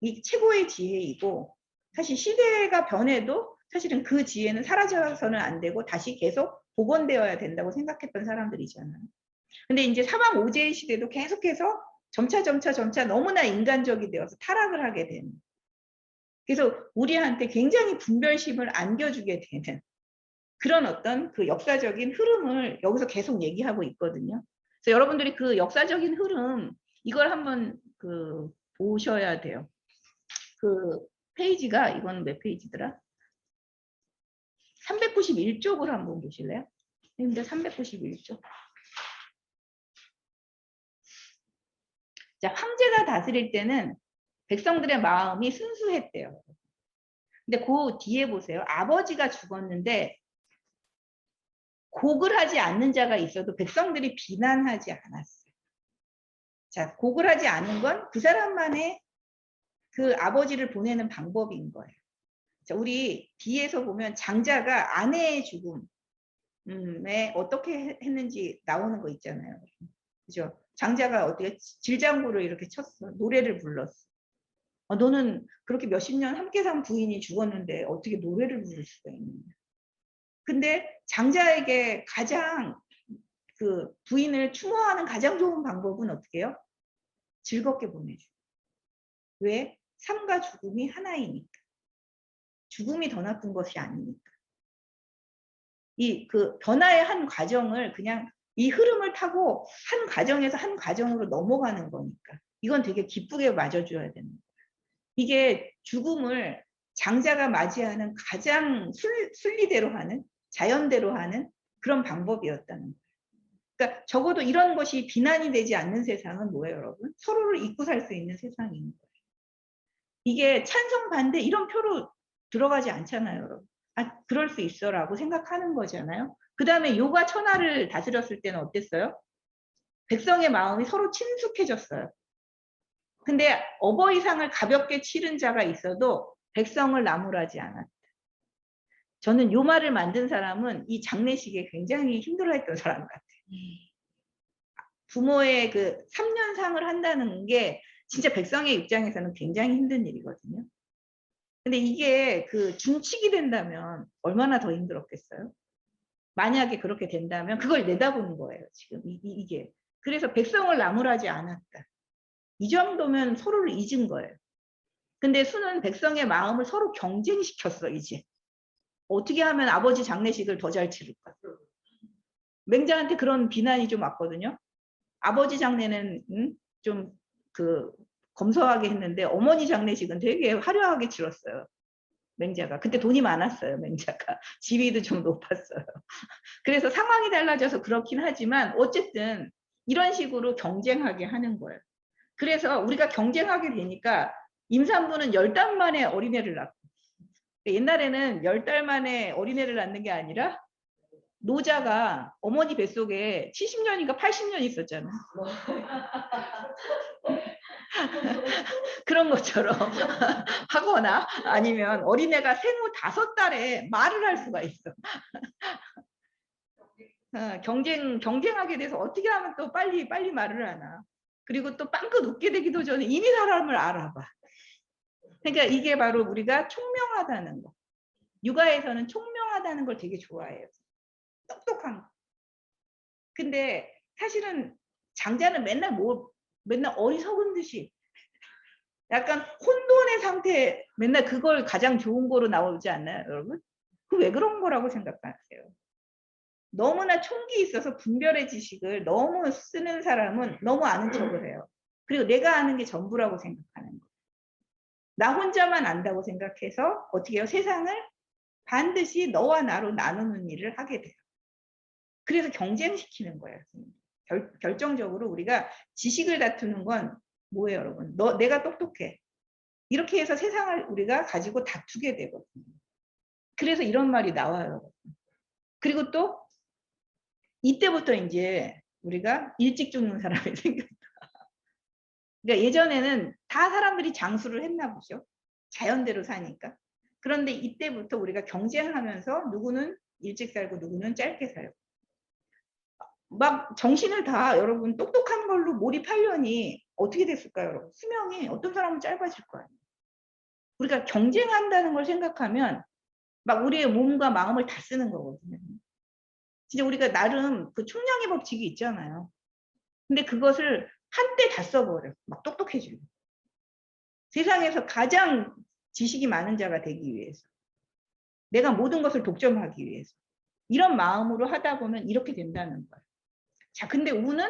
이 최고의 지혜이고 사실 시대가 변해도 사실은 그 지혜는 사라져서는 안 되고 다시 계속 복원되어야 된다고 생각했던 사람들이잖아요. 근데 이제 사망오제의 시대도 계속해서 점차 너무나 인간적이 되어서 타락을 하게 되는. 그래서 우리한테 굉장히 분별심을 안겨주게 되는 그런 어떤 그 역사적인 흐름을 여기서 계속 얘기하고 있거든요. 그래서 여러분들이 그 역사적인 흐름 이걸 한번 그 보셔야 돼요. 그 페이지가 이건 몇 페이지더라? 391쪽을 한번 보실래요? 근데 391쪽. 자, 황제가 다스릴 때는 백성들의 마음이 순수했대요. 근데 그 뒤에 보세요. 아버지가 죽었는데 곡을 하지 않는 자가 있어도 백성들이 비난하지 않았어요. 자, 곡을 하지 않은 건 그 사람만의 그 아버지를 보내는 방법인 거예요. 자, 우리 뒤에서 보면 장자가 아내의 죽음에 어떻게 했는지 나오는 거 있잖아요. 그죠? 장자가 어떻게 질장구를 이렇게 쳤어. 노래를 불렀어. 너는 그렇게 몇십 년 함께 산 부인이 죽었는데 어떻게 노래를 부를 수가 있느냐. 근데 장자에게 가장 그 부인을 추모하는 가장 좋은 방법은 어떻게 해요? 즐겁게 보내줘. 왜? 삶과 죽음이 하나이니까. 죽음이 더 나쁜 것이 아니니까. 이 그 변화의 한 과정을 그냥 이 흐름을 타고 한 과정에서 한 과정으로 넘어가는 거니까. 이건 되게 기쁘게 맞아줘야 되는 거예요. 이게 죽음을 장자가 맞이하는 가장 순리대로 하는 자연대로 하는 그런 방법이었다는 거예요. 그러니까 적어도 이런 것이 비난이 되지 않는 세상은 뭐예요, 여러분? 서로를 잊고 살 수 있는 세상인 거예요. 이게 찬성 반대 이런 표로 들어가지 않잖아요, 여러분. 아, 그럴 수 있어라고 생각하는 거잖아요. 그 다음에 요가 천하를 다스렸을 때는 어땠어요? 백성의 마음이 서로 친숙해졌어요. 근데 어버이상을 가볍게 치른 자가 있어도 백성을 나무라지 않았다. 저는 요 말을 만든 사람은 이 장례식에 굉장히 힘들어했던 사람 같아요. 부모의 그 3년상을 한다는 게 진짜 백성의 입장에서는 굉장히 힘든 일이거든요. 근데 이게 그 중칙이 된다면 얼마나 더 힘들었겠어요? 만약에 그렇게 된다면 그걸 내다보는 거예요. 지금 이게. 그래서 백성을 나무라지 않았다. 이 정도면 서로를 잊은 거예요. 근데 수는 백성의 마음을 서로 경쟁시켰어. 이제. 어떻게 하면 아버지 장례식을 더 잘 치를까? 맹자한테 그런 비난이 좀 왔거든요. 아버지 장례는 좀 그 검소하게 했는데 어머니 장례식은 되게 화려하게 치렀어요. 맹자가. 그때 돈이 많았어요. 맹자가. 지위도 좀 높았어요. 그래서 상황이 달라져서 그렇긴 하지만 어쨌든 이런 식으로 경쟁하게 하는 거예요. 그래서 우리가 경쟁하게 되니까 임산부는 10달 만에 어린애를 낳고, 옛날에는 10달 만에 어린애를 낳는 게 아니라 노자가 어머니 뱃속에 70년인가 80년 있었잖아. 그런 것처럼 하거나 아니면 어린애가 생후 5달에 말을 할 수가 있어. 경쟁하게 돼서 어떻게 하면 또 빨리 말을 하나. 그리고 또 빵긋 웃게 되기도 전에 이미 사람을 알아봐. 그러니까 이게 바로 우리가 총명하다는 거. 육아에서는 총명하다는 걸 되게 좋아해요. 똑똑한 거. 근데 사실은 장자는 맨날 어리석은 듯이 약간 혼돈의 상태, 맨날 그걸 가장 좋은 거로 나오지 않나요, 여러분? 그 왜 그런 거라고 생각하세요? 너무나 총기 있어서 분별의 지식을 너무 쓰는 사람은 너무 아는 척을 해요. 그리고 내가 아는 게 전부라고 생각하는 거예요. 나 혼자만 안다고 생각해서 어떻게 해요? 세상을 반드시 너와 나로 나누는 일을 하게 돼요. 그래서 경쟁시키는 거예요. 결정적으로 우리가 지식을 다투는 건 뭐예요, 여러분? 내가 똑똑해. 이렇게 해서 세상을 우리가 가지고 다투게 되거든요. 그래서 이런 말이 나와요. 그리고 또 이때부터 이제 우리가 일찍 죽는 사람이 생겼다. 그러니까 예전에는 다 사람들이 장수를 했나 보죠. 자연대로 사니까. 그런데 이때부터 우리가 경쟁하면서 누구는 일찍 살고 누구는 짧게 살고. 막 정신을 다 여러분 똑똑한 걸로 몰입하려니 어떻게 됐을까요, 여러분? 수명이 어떤 사람은 짧아질 거 아니에요. 우리가 경쟁한다는 걸 생각하면 막 우리의 몸과 마음을 다 쓰는 거거든요. 진짜 우리가 나름 그 총량의 법칙이 있잖아요. 근데 그것을 한때 다 써버려. 막 똑똑해지고. 세상에서 가장 지식이 많은 자가 되기 위해서. 내가 모든 것을 독점하기 위해서. 이런 마음으로 하다 보면 이렇게 된다는 거예요. 자, 근데 우는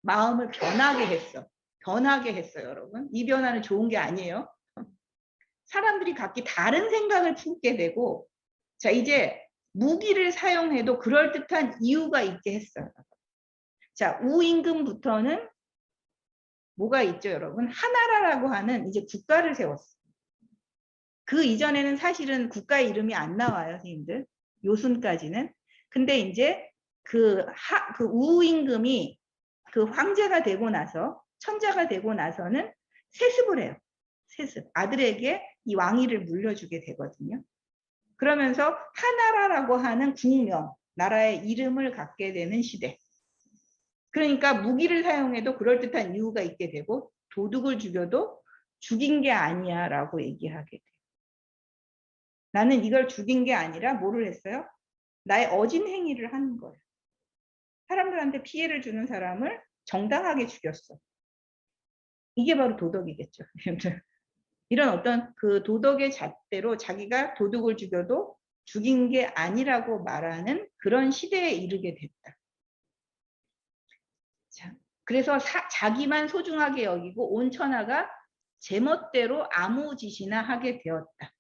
마음을 변하게 했어. 변하게 했어요, 여러분. 이 변화는 좋은 게 아니에요. 사람들이 각기 다른 생각을 품게 되고, 자, 이제 무기를 사용해도 그럴듯한 이유가 있게 했어요. 자, 우임금부터는 뭐가 있죠, 여러분? 하나라라고 하는 이제 국가를 세웠어요. 그 이전에는 사실은 국가의 이름이 안 나와요, 선생님들. 요순까지는. 근데 이제 그 우임금이 그 황제가 되고 나서, 천자가 되고 나서는 세습을 해요. 세습. 아들에게 이 왕위를 물려주게 되거든요. 그러면서 하나라라고 하는 국명, 나라의 이름을 갖게 되는 시대. 그러니까 무기를 사용해도 그럴듯한 이유가 있게 되고 도둑을 죽여도 죽인 게 아니야 라고 얘기하게 돼요. 나는 이걸 죽인 게 아니라 뭐를 했어요? 나의 어진 행위를 하는 거예요. 사람들한테 피해를 주는 사람을 정당하게 죽였어. 이게 바로 도덕이겠죠. 이런 어떤 그 도덕의 잣대로 자기가 도둑을 죽여도 죽인 게 아니라고 말하는 그런 시대에 이르게 됐다. 자, 그래서 자기만 소중하게 여기고 온 천하가 제멋대로 아무 짓이나 하게 되었다.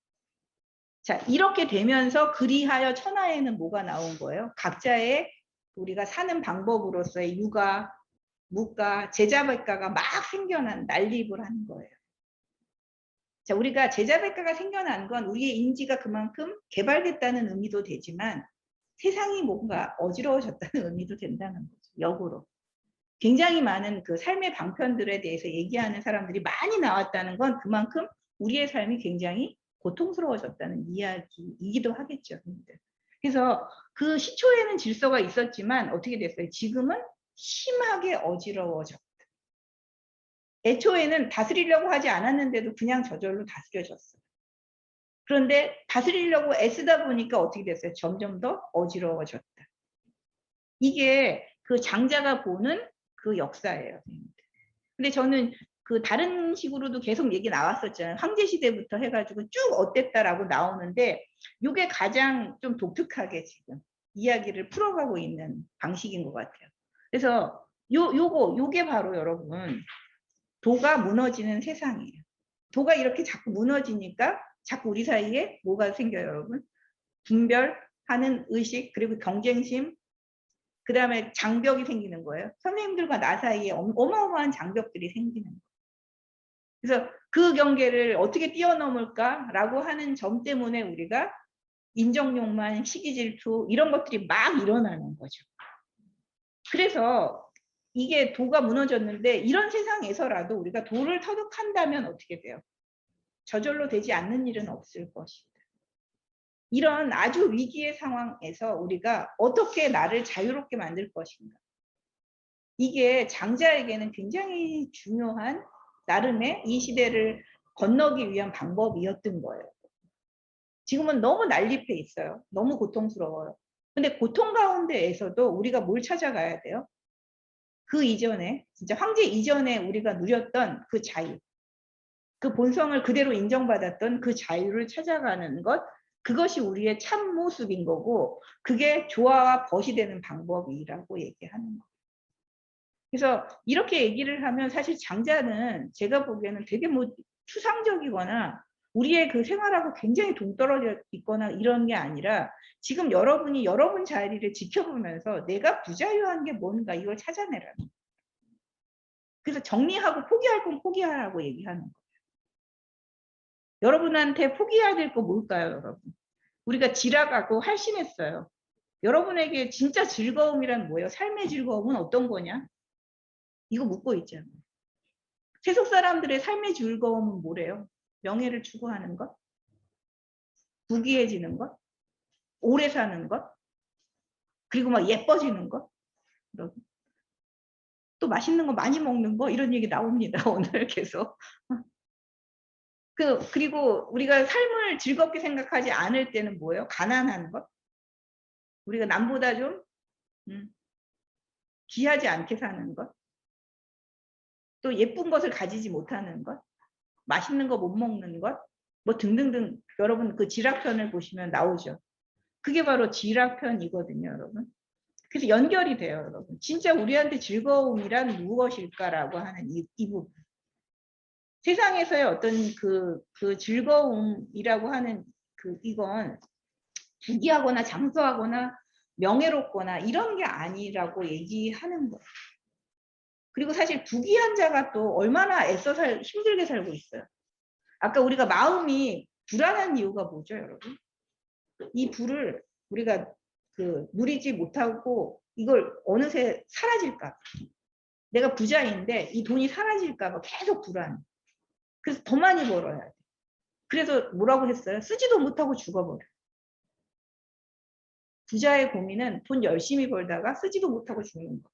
자, 이렇게 되면서 그리하여 천하에는 뭐가 나온 거예요? 각자의 우리가 사는 방법으로서의 육아, 묵가, 제자백가가 막 생겨난 난립을 하는 거예요. 자, 우리가 제자백가가 생겨난 건 우리의 인지가 그만큼 개발됐다는 의미도 되지만 세상이 뭔가 어지러워졌다는 의미도 된다는 거죠. 역으로. 굉장히 많은 그 삶의 방편들에 대해서 얘기하는 사람들이 많이 나왔다는 건 그만큼 우리의 삶이 굉장히 고통스러워졌다는 이야기이기도 하겠죠. 그래서 그 시초에는 질서가 있었지만 어떻게 됐어요? 지금은 심하게 어지러워졌다. 애초에는 다스리려고 하지 않았는데도 그냥 저절로 다스려졌어요. 그런데 다스리려고 애쓰다 보니까 어떻게 됐어요? 점점 더 어지러워졌다. 이게 그 장자가 보는 그 역사예요. 근데 저는 그 다른 식으로도 계속 얘기 나왔었잖아요. 황제시대부터 해가지고 쭉 어땠다라고 나오는데 이게 가장 좀 독특하게 지금 이야기를 풀어가고 있는 방식인 것 같아요. 그래서 요게 바로 여러분 도가 무너지는 세상이에요. 도가 이렇게 자꾸 무너지니까 자꾸 우리 사이에 뭐가 생겨요, 여러분? 분별하는 의식, 그리고 경쟁심, 그 다음에 장벽이 생기는 거예요. 선생님들과 나 사이에 어마어마한 장벽들이 생기는 거예요. 그래서 그 경계를 어떻게 뛰어넘을까라고 하는 점 때문에 우리가 인정욕만, 시기질투 이런 것들이 막 일어나는 거죠. 그래서 이게 도가 무너졌는데 이런 세상에서라도 우리가 도를 터득한다면 어떻게 돼요? 저절로 되지 않는 일은 없을 것이다. 이런 아주 위기의 상황에서 우리가 어떻게 나를 자유롭게 만들 것인가. 이게 장자에게는 굉장히 중요한 나름의 이 시대를 건너기 위한 방법이었던 거예요. 지금은 너무 난립해 있어요. 너무 고통스러워요. 근데 고통 가운데에서도 우리가 뭘 찾아가야 돼요? 그 이전에, 진짜 황제 이전에 우리가 누렸던 그 자유, 그 본성을 그대로 인정받았던 그 자유를 찾아가는 것, 그것이 우리의 참 모습인 거고, 그게 조화와 벗이 되는 방법이라고 얘기하는 거예요. 그래서 이렇게 얘기를 하면 사실 장자는 제가 보기에는 되게 뭐 추상적이거나 우리의 그 생활하고 굉장히 동떨어져 있거나 이런 게 아니라 지금 여러분이 여러분 자리를 지켜보면서 내가 부자유한 게 뭔가 이걸 찾아내라는 거예요. 그래서 정리하고 포기할 건 포기하라고 얘기하는 거예요. 여러분한테 포기해야 될 거 뭘까요, 여러분? 우리가 지락하고 할심했어요. 여러분에게 진짜 즐거움이란 뭐예요? 삶의 즐거움은 어떤 거냐? 이거 묻고 있잖아요. 세속 사람들의 삶의 즐거움은 뭐래요? 명예를 추구하는 것? 부귀해지는 것? 오래 사는 것? 그리고 막 예뻐지는 것? 또 맛있는 거 많이 먹는 거? 이런 얘기 나옵니다. 오늘 계속. 그리고 우리가 삶을 즐겁게 생각하지 않을 때는 뭐예요? 가난한 것? 우리가 남보다 좀 귀하지 않게 사는 것? 또 예쁜 것을 가지지 못하는 것? 맛있는 거 못 먹는 것? 뭐 등등등. 여러분 그 지락편을 보시면 나오죠. 그게 바로 지락편이거든요, 여러분. 그래서 연결이 돼요, 여러분. 진짜 우리한테 즐거움이란 무엇일까라고 하는 이 부분. 세상에서의 어떤 그 즐거움이라고 하는 이건 부귀하거나 장수하거나 명예롭거나 이런 게 아니라고 얘기하는 거예요. 그리고 사실 부귀한 자가 또 얼마나 애써 힘들게 살고 있어요. 아까 우리가 마음이 불안한 이유가 뭐죠, 여러분? 이 불을 우리가 누리지 못하고 이걸 어느새 사라질까? 내가 부자인데 이 돈이 사라질까 봐 계속 불안. 그래서 더 많이 벌어야 돼. 그래서 뭐라고 했어요? 쓰지도 못하고 죽어버려. 부자의 고민은 돈 열심히 벌다가 쓰지도 못하고 죽는 거.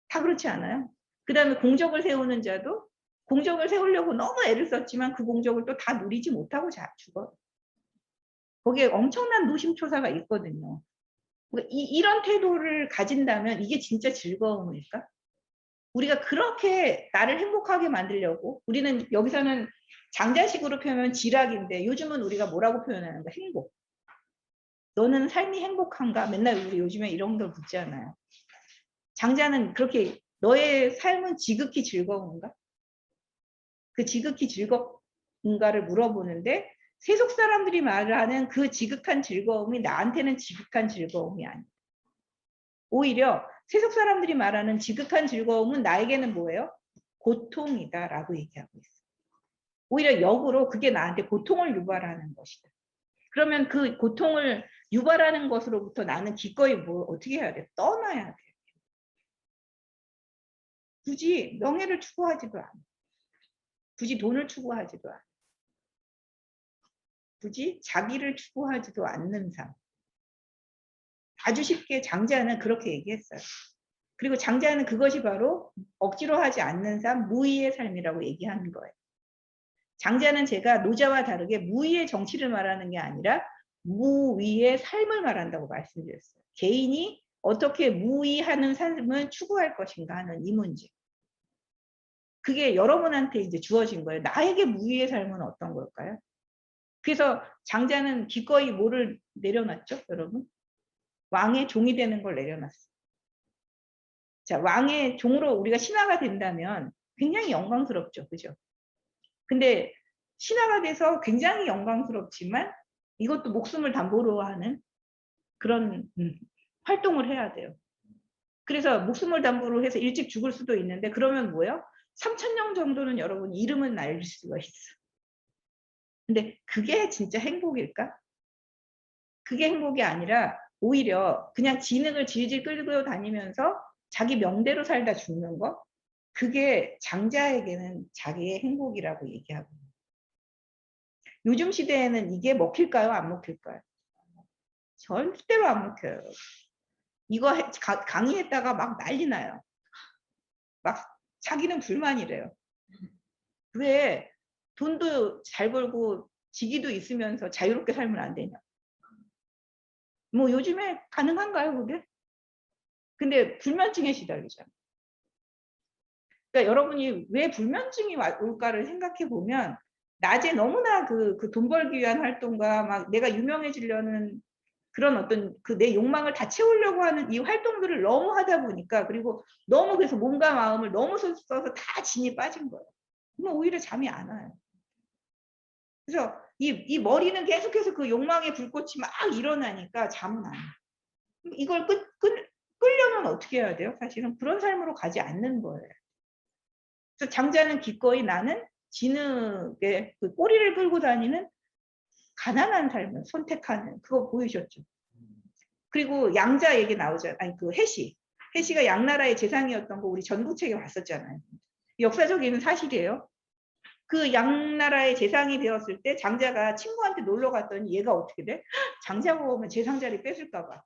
다 그렇지 않아요? 그 다음에 공적을 세우는 자도 공적을 세우려고 너무 애를 썼지만 그 공적을 또 다 누리지 못하고 죽어. 거기에 엄청난 노심초사가 있거든요. 이런 태도를 가진다면 이게 진짜 즐거움일까? 우리가 그렇게 나를 행복하게 만들려고 우리는 여기서는 장자식으로 표현하면 지락인데 요즘은 우리가 뭐라고 표현하는가? 행복. 너는 삶이 행복한가? 맨날 우리 요즘에 이런 걸 묻잖아요. 장자는 그렇게 너의 삶은 지극히 즐거운가? 그 지극히 즐겁은가를 물어보는데 세속 사람들이 말하는 그 지극한 즐거움이 나한테는 지극한 즐거움이 아니야. 오히려 세속 사람들이 말하는 지극한 즐거움은 나에게는 뭐예요? 고통이다라고 얘기하고 있어요. 오히려 역으로 그게 나한테 고통을 유발하는 것이다. 그러면 그 고통을 유발하는 것으로부터 나는 기꺼이 어떻게 해야 돼? 떠나야 돼. 굳이 명예를 추구하지도 않아. 굳이 돈을 추구하지도 않아. 굳이 자기를 추구하지도 않는 삶. 아주 쉽게 장자는 그렇게 얘기했어요. 그리고 장자는 그것이 바로 억지로 하지 않는 삶, 무의의 삶이라고 얘기하는 거예요. 장자는 제가 노자와 다르게 무의의 정치를 말하는 게 아니라 무의의 삶을 말한다고 말씀드렸어요. 개인이 어떻게 무의하는 삶을 추구할 것인가 하는 이 문제. 그게 여러분한테 이제 주어진 거예요. 나에게 무의의 삶은 어떤 걸까요? 그래서 장자는 기꺼이 뭐를 내려놨죠, 여러분? 왕의 종이 되는 걸 내려놨어요. 자, 왕의 종으로 우리가 신하가 된다면 굉장히 영광스럽죠. 그죠? 근데 신하가 돼서 굉장히 영광스럽지만 이것도 목숨을 담보로 하는 그런 활동을 해야 돼요. 그래서 목숨을 담보로 해서 일찍 죽을 수도 있는데 그러면 뭐예요? 3,000년 정도는 여러분 이름은 날릴 수가 있어. 근데 그게 진짜 행복일까? 그게 행복이 아니라 오히려 그냥 진흙을 질질 끌고 다니면서 자기 명대로 살다 죽는 거, 그게 장자에게는 자기의 행복이라고 얘기하고. 요즘 시대에는 이게 먹힐까요? 안 먹힐까요? 절대로 안 먹혀요. 이거 강의했다가 막 난리 나요. 막 자기는 불만이래요. 왜 돈도 잘 벌고 직위도 있으면서 자유롭게 살면 안 되냐. 뭐 요즘에 가능한가요, 그게? 근데 불면증에 시달리잖아. 그러니까 여러분이 왜 불면증이 올까를 생각해 보면 낮에 너무나 그 돈 벌기 위한 활동과 막 내가 유명해지려는 그런 어떤 그 내 욕망을 다 채우려고 하는 이 활동들을 너무 하다 보니까, 그리고 너무 그래서 몸과 마음을 너무 써서 다 진이 빠진 거예요. 그러면 오히려 잠이 안 와요. 그래서 이 머리는 계속해서 그 욕망의 불꽃이 막 일어나니까 잠은 안 와요. 이걸 끌려면 어떻게 해야 돼요? 사실은 그런 삶으로 가지 않는 거예요. 그래서 장자는 기꺼이 나는 진흙에 그 꼬리를 끌고 다니는 가난한 삶을 선택하는, 그거 보이셨죠? 그리고 양자 얘기 나오잖아요. 아니 그 해시가 양나라의 재상이었던 거 우리 전부책에 봤었잖아요. 역사적인 사실이에요. 그 양나라의 재상이 되었을 때 장자가 친구한테 놀러 갔더니 얘가 어떻게 돼? 장자가 오면 재상 자리 뺏을까 봐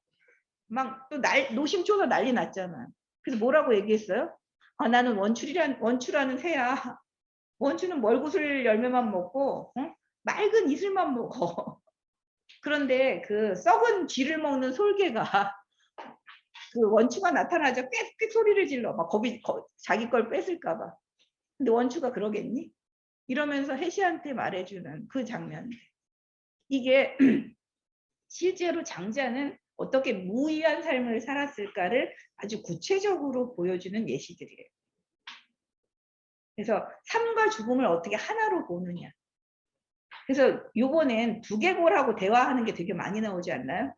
막 또 노심초사 난리 났잖아요. 그래서 뭐라고 얘기했어요? 아, 나는 원추라는 새야. 원추는 멀구슬 열매만 먹고 맑은 이슬만 먹어. 그런데 그 썩은 쥐를 먹는 솔개가 그 원추가 나타나자 꽥꽥 소리를 질러. 막 자기 걸 뺏을까 봐. 근데 원추가 그러겠니? 이러면서 해시한테 말해주는 그 장면. 이게 실제로 장자는 어떻게 무의한 삶을 살았을까를 아주 구체적으로 보여주는 예시들이에요. 그래서 삶과 죽음을 어떻게 하나로 보느냐. 그래서 요번엔 두개골하고 대화하는 게 되게 많이 나오지 않나요?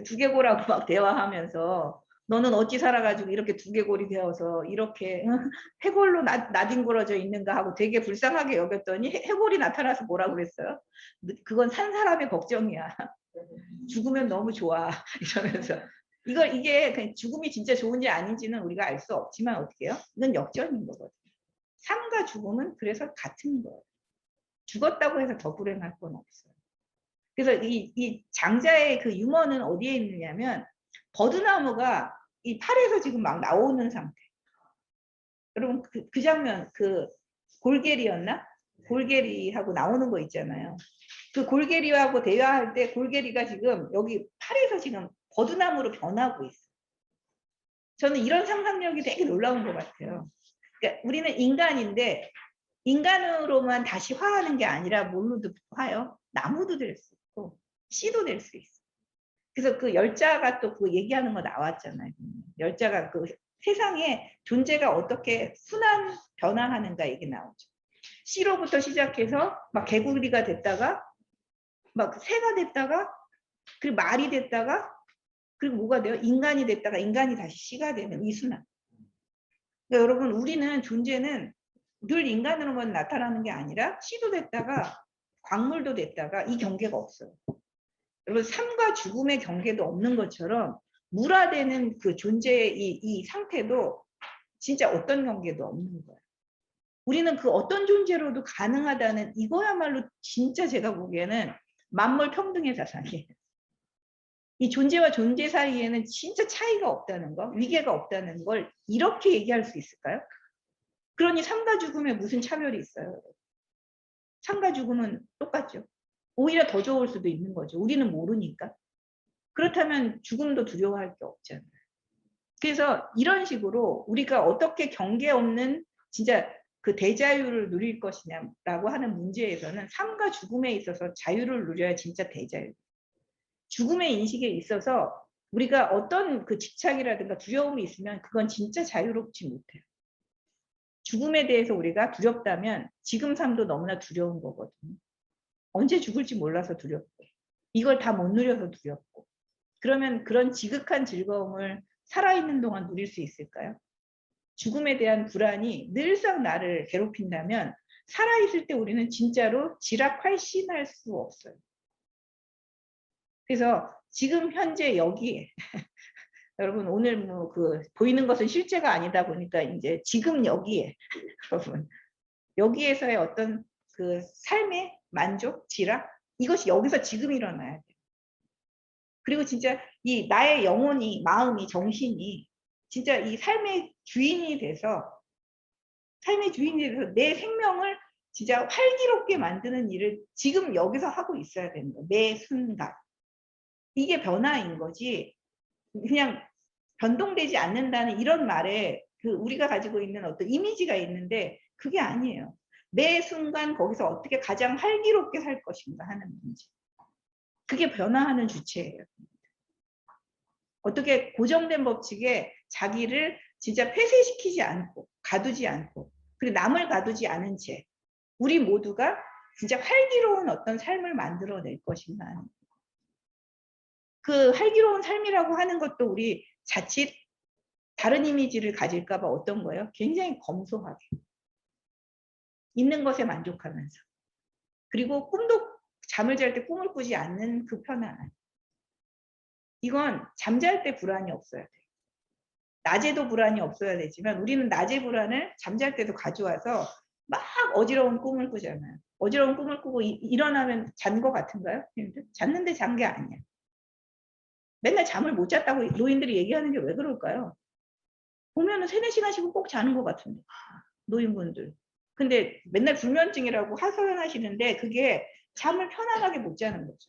두개골하고 막 대화하면서 너는 어찌 살아가지고 이렇게 두개골이 되어서 이렇게 해골로 나뒹굴어져 있는가 하고 되게 불쌍하게 여겼더니 해골이 나타나서 뭐라고 그랬어요? 그건 산 사람의 걱정이야. 죽으면 너무 좋아. 이러면서 이게 그냥 죽음이 진짜 좋은지 아닌지는 우리가 알 수 없지만 어떻게 해요? 이건 역전인 거거든요. 삶과 죽음은 그래서 같은 거예요. 죽었다고 해서 더 불행할 건 없어요. 그래서 이 장자의 그 유머는 어디에 있느냐면 버드나무가 이 팔에서 지금 막 나오는 상태. 여러분 그 장면 그 골게리였나? 골게리하고 나오는 거 있잖아요. 그 골게리하고 대화할 때 골게리가 지금 여기 팔에서 지금 버드나무로 변하고 있어요. 저는 이런 상상력이 되게 놀라운 것 같아요. 그러니까 우리는 인간인데 인간으로만 다시 화하는 게 아니라 뭘로도 화요? 나무도 될 수 있고 씨도 될 수 있어. 그래서 그 열자가 또 그 얘기하는 거 나왔잖아요. 열자가 그 세상에 존재가 어떻게 순환 변화하는가 얘기 나오죠. 씨로부터 시작해서 막 개구리가 됐다가 막 새가 됐다가 그리고 말이 됐다가 그리고 뭐가 돼요? 인간이 됐다가 인간이 다시 씨가 되는 이 순환. 그러니까 여러분 우리는 존재는 늘 인간으로만 나타나는 게 아니라 씨도 됐다가 광물도 됐다가 이 경계가 없어요. 여러분 삶과 죽음의 경계도 없는 것처럼 물화되는 그 존재의 이 상태도 진짜 어떤 경계도 없는 거예요. 우리는 그 어떤 존재로도 가능하다는 이거야말로 진짜 제가 보기에는 만물 평등의 사상이에요. 이 존재와 존재 사이에는 진짜 차이가 없다는 거, 위계가 없다는 걸 이렇게 얘기할 수 있을까요? 그러니 삶과 죽음에 무슨 차별이 있어요? 삶과 죽음은 똑같죠. 오히려 더 좋을 수도 있는 거죠. 우리는 모르니까. 그렇다면 죽음도 두려워할 게 없잖아요. 그래서 이런 식으로 우리가 어떻게 경계 없는 진짜 그 대자유를 누릴 것이냐라고 하는 문제에서는 삶과 죽음에 있어서 자유를 누려야 진짜 대자유. 죽음의 인식에 있어서 우리가 어떤 그 집착이라든가 두려움이 있으면 그건 진짜 자유롭지 못해요. 죽음에 대해서 우리가 두렵다면 지금 삶도 너무나 두려운 거거든요. 언제 죽을지 몰라서 두렵고 이걸 다 못 누려서 두렵고 그러면 그런 지극한 즐거움을 살아있는 동안 누릴 수 있을까요? 죽음에 대한 불안이 늘상 나를 괴롭힌다면 살아있을 때 우리는 진짜로 지락활신할 수 없어요. 그래서 지금 현재 여기에 여러분 오늘 뭐 그 보이는 것은 실제가 아니다 보니까 이제 지금 여기에 여러분 여기에서의 어떤 그 삶의 만족, 지락 이것이 여기서 지금 일어나야 돼요. 그리고 진짜 이 나의 영혼이 마음이 정신이 진짜 이 삶의 주인이 돼서 내 생명을 진짜 활기롭게 만드는 일을 지금 여기서 하고 있어야 되는 거예요. 매 순간. 이게 변화인 거지. 그냥 변동되지 않는다는 이런 말에 그 우리가 가지고 있는 어떤 이미지가 있는데 그게 아니에요. 매 순간 거기서 어떻게 가장 활기롭게 살 것인가 하는 문제. 그게 변화하는 주체예요. 어떻게 고정된 법칙에 자기를 진짜 폐쇄시키지 않고 가두지 않고 그리고 남을 가두지 않은 채 우리 모두가 진짜 활기로운 어떤 삶을 만들어낼 것인가 하는 그 활기로운 삶이라고 하는 것도 우리 자칫 다른 이미지를 가질까 봐 어떤 거예요? 굉장히 검소하게 있는 것에 만족하면서 그리고 꿈도 잠을 잘 때 꿈을 꾸지 않는 그 편안함 이건 잠잘 때 불안이 없어야 돼요. 낮에도 불안이 없어야 되지만 우리는 낮의 불안을 잠잘 때도 가져와서 막 어지러운 꿈을 꾸잖아요. 어지러운 꿈을 꾸고 일어나면 잔 것 같은가요? 잤는데 잔 게 아니야. 맨날 잠을 못 잤다고 노인들이 얘기하는 게 왜 그럴까요? 보면은 3-4시간씩은 꼭 자는 것 같은데 노인분들. 근데 맨날 불면증이라고 하소연하시는데 그게 잠을 편안하게 못 자는 거죠.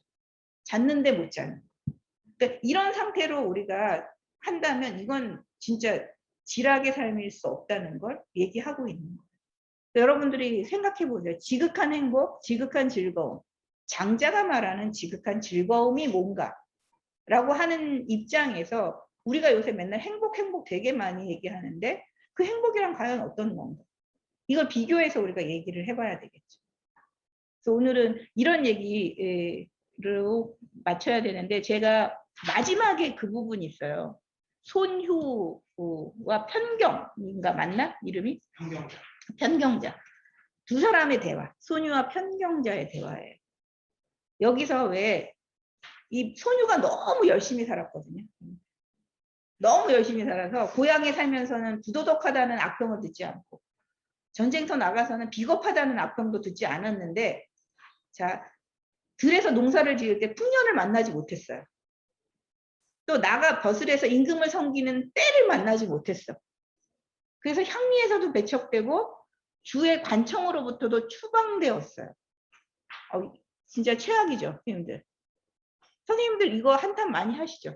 잤는데 못 자는 거. 그러니까 이런 상태로 우리가 한다면 이건 진짜 지락의 삶일 수 없다는 걸 얘기하고 있는 거예요. 여러분들이 생각해 보세요. 지극한 행복, 지극한 즐거움. 장자가 말하는 지극한 즐거움이 뭔가? 라고 하는 입장에서 우리가 요새 맨날 행복 되게 많이 얘기하는데 그 행복이란 과연 어떤 건가? 이걸 비교해서 우리가 얘기를 해봐야 되겠죠. 그래서 오늘은 이런 얘기로 맞춰야 되는데 제가 마지막에 그 부분이 있어요. 손휴와 편경인가 맞나? 이름이? 편경자. 두 사람의 대화. 손휴와 편경자의 대화예요. 여기서 왜 이 손휴가 너무 열심히 살았거든요. 너무 열심히 살아서 고향에 살면서는 부도덕하다는 악평을 듣지 않고 전쟁터 나가서는 비겁하다는 악평도 듣지 않았는데 자 들에서 농사를 지을 때 풍년을 만나지 못했어요. 또 나가 벼슬에서 임금을 섬기는 때를 만나지 못했어. 그래서 향리에서도 배척되고 주의 관청으로부터도 추방되었어요. 진짜 최악이죠, 선생님들. 선생님들 이거 한탄 많이 하시죠?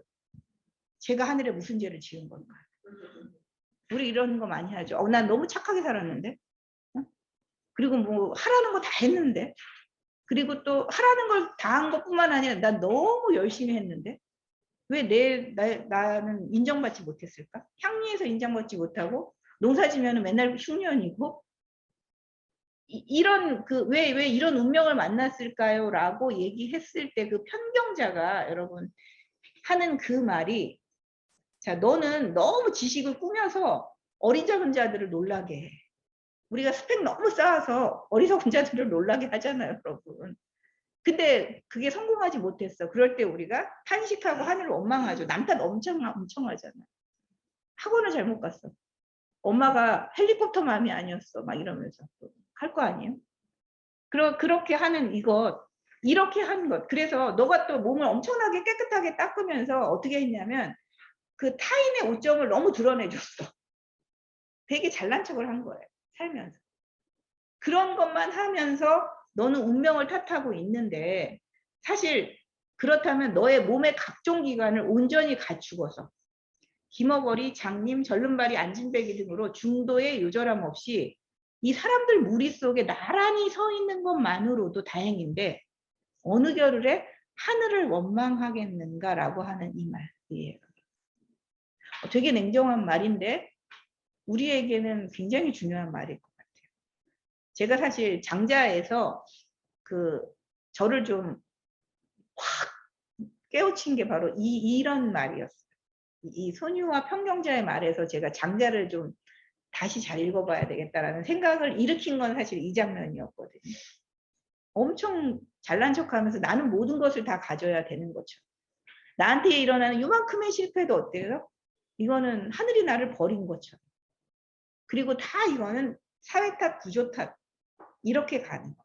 제가 하늘에 무슨 죄를 지은 건가? 우리 이런 거 많이 하죠. 난 너무 착하게 살았는데. 그리고 뭐 하라는 거 다 했는데. 그리고 또 하라는 걸 다 한 것뿐만 아니라 난 너무 열심히 했는데. 왜 나는 인정받지 못했을까? 향리에서 인정받지 못하고 농사지면 맨날 흉년이고 이런 왜 이런 운명을 만났을까요? 라고 얘기했을 때 그 편경자가 여러분 하는 그 말이 자 너는 너무 지식을 꾸며서 어리석은 자들을 놀라게 해. 우리가 스펙 너무 쌓아서 어리석은 자들을 놀라게 하잖아요, 여러분. 근데 그게 성공하지 못했어. 그럴 때 우리가 탄식하고 하늘을 원망하죠. 남탓 엄청 하잖아요. 학원을 잘못 갔어. 엄마가 헬리콥터 마음이 아니었어. 막 이러면서 할 거 아니에요? 그렇게 하는 이것, 이렇게 한 것. 그래서 너가 또 몸을 엄청나게 깨끗하게 닦으면서 어떻게 했냐면 그 타인의 오점을 너무 드러내줬어. 되게 잘난 척을 한 거예요. 살면서. 그런 것만 하면서 너는 운명을 탓하고 있는데 사실 그렇다면 너의 몸의 각종 기관을 온전히 갖추고서 기머거리, 장님, 절름발이, 안진배기 등으로 중도의 요절함 없이 이 사람들 무리 속에 나란히 서 있는 것만으로도 다행인데 어느 겨를에 하늘을 원망하겠는가라고 하는 이 말이에요. 되게 냉정한 말인데 우리에게는 굉장히 중요한 말일 것 같아요. 제가 사실 장자에서 저를 좀 확 깨우친 게 바로 이런 말이었어요. 이 손유와 평경자의 말에서 제가 장자를 좀 다시 잘 읽어봐야 되겠다라는 생각을 일으킨 건 사실 이 장면이었거든요. 엄청 잘난 척하면서 나는 모든 것을 다 가져야 되는 것처럼. 나한테 일어나는 요만큼의 실패도 어때요? 이거는 하늘이 나를 버린 것처럼. 그리고 다 이거는 사회 탓, 구조 탓 이렇게 가는 거.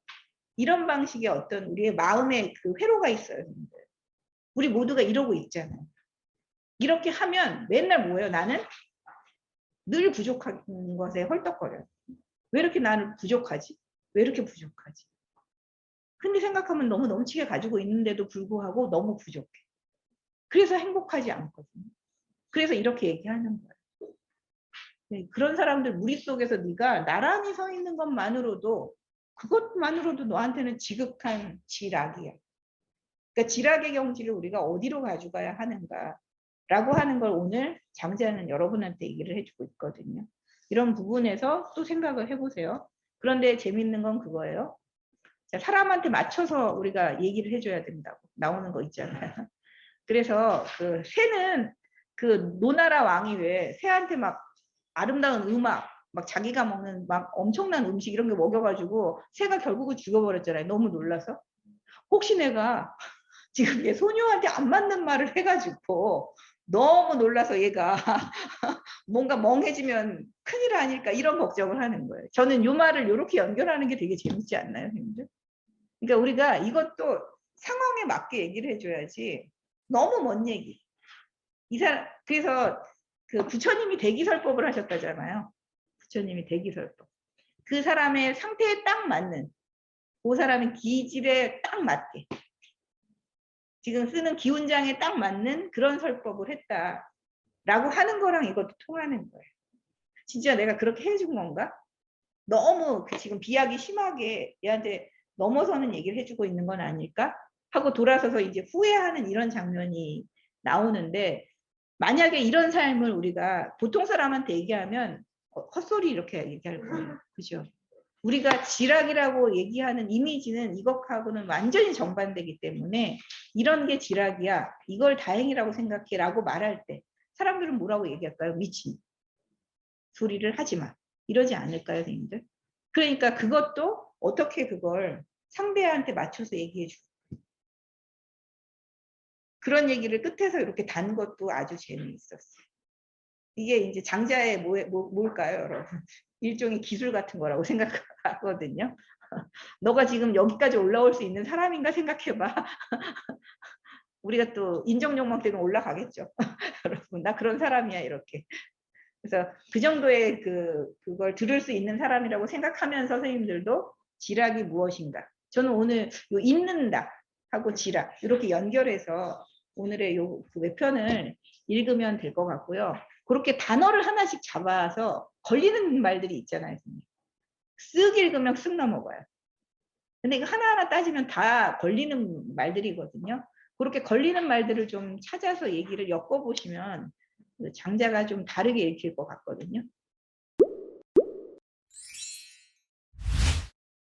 이런 방식의 어떤 우리의 마음의 그 회로가 있어요. 우리 모두가 이러고 있잖아요. 이렇게 하면 맨날 뭐예요? 나는 늘 부족한 것에 헐떡거려요. 왜 이렇게 나는 부족하지? 왜 이렇게 부족하지? 근데 생각하면 너무 넘치게 가지고 있는데도 불구하고 너무 부족해. 그래서 행복하지 않거든요. 그래서 이렇게 얘기하는 거예요. 네, 그런 사람들 무리 속에서 네가 나란히 서 있는 것만으로도 그것만으로도 너한테는 지극한 지락이야. 그러니까 지락의 경지를 우리가 어디로 가져가야 하는가라고 하는 걸 오늘 장자는 여러분한테 얘기를 해주고 있거든요. 이런 부분에서 또 생각을 해보세요. 그런데 재밌는 건 그거예요. 자, 사람한테 맞춰서 우리가 얘기를 해줘야 된다고 나오는 거 있잖아요. 그래서 그 새는 그 노나라 왕이 왜 새한테 막 아름다운 음악 막 자기가 먹는 막 엄청난 음식 이런 게 먹여가지고 새가 결국은 죽어버렸잖아요. 너무 놀라서. 혹시 내가 지금 얘 소녀한테 안 맞는 말을 해가지고 너무 놀라서 얘가 뭔가 멍해지면 큰일 아닐까 이런 걱정을 하는 거예요. 저는 이 말을 이렇게 연결하는 게 되게 재밌지 않나요, 선생님들? 그러니까 우리가 이것도 상황에 맞게 얘기를 해줘야지 너무 먼 얘기. 그래서 그 부처님이 대기설법을 하셨다잖아요. 부처님이 대기설법. 그 사람의 상태에 딱 맞는, 그 사람의 기질에 딱 맞게, 지금 쓰는 기운장에 딱 맞는 그런 설법을 했다라고 하는 거랑 이것도 통하는 거예요. 진짜 내가 그렇게 해준 건가? 너무 지금 비약이 심하게 얘한테 넘어서는 얘기를 해주고 있는 건 아닐까? 하고 돌아서서 이제 후회하는 이런 장면이 나오는데, 만약에 이런 삶을 우리가 보통 사람한테 얘기하면 헛소리 이렇게 얘기할 거예요. 그죠? 우리가 지락이라고 얘기하는 이미지는 이것하고는 완전히 정반대이기 때문에 이런 게 지락이야. 이걸 다행이라고 생각해 라고 말할 때 사람들은 뭐라고 얘기할까요? 미친 소리를 하지 마. 이러지 않을까요, 선생님들? 그러니까 그것도 어떻게 그걸 상대한테 맞춰서 얘기해 주고 그런 얘기를 끝에서 이렇게 단 것도 아주 재미있었어요. 이게 이제 장자의 뭘까요, 여러분? 일종의 기술 같은 거라고 생각하거든요. 너가 지금 여기까지 올라올 수 있는 사람인가 생각해봐. 우리가 또 인정욕망 때문에 올라가겠죠. 여러분, 나 그런 사람이야, 이렇게. 그래서 그 정도의 그걸 들을 수 있는 사람이라고 생각하면서 선생님들도 지락이 무엇인가. 저는 오늘 요 읽는다 하고 지락 이렇게 연결해서 오늘의 그 외편을 읽으면 될 것 같고요. 그렇게 단어를 하나씩 잡아서 걸리는 말들이 있잖아요. 쓱 읽으면 쓱 넘어가요. 근데 이거 하나하나 따지면 다 걸리는 말들이거든요. 그렇게 걸리는 말들을 좀 찾아서 얘기를 엮어보시면 장자가 좀 다르게 읽힐 것 같거든요.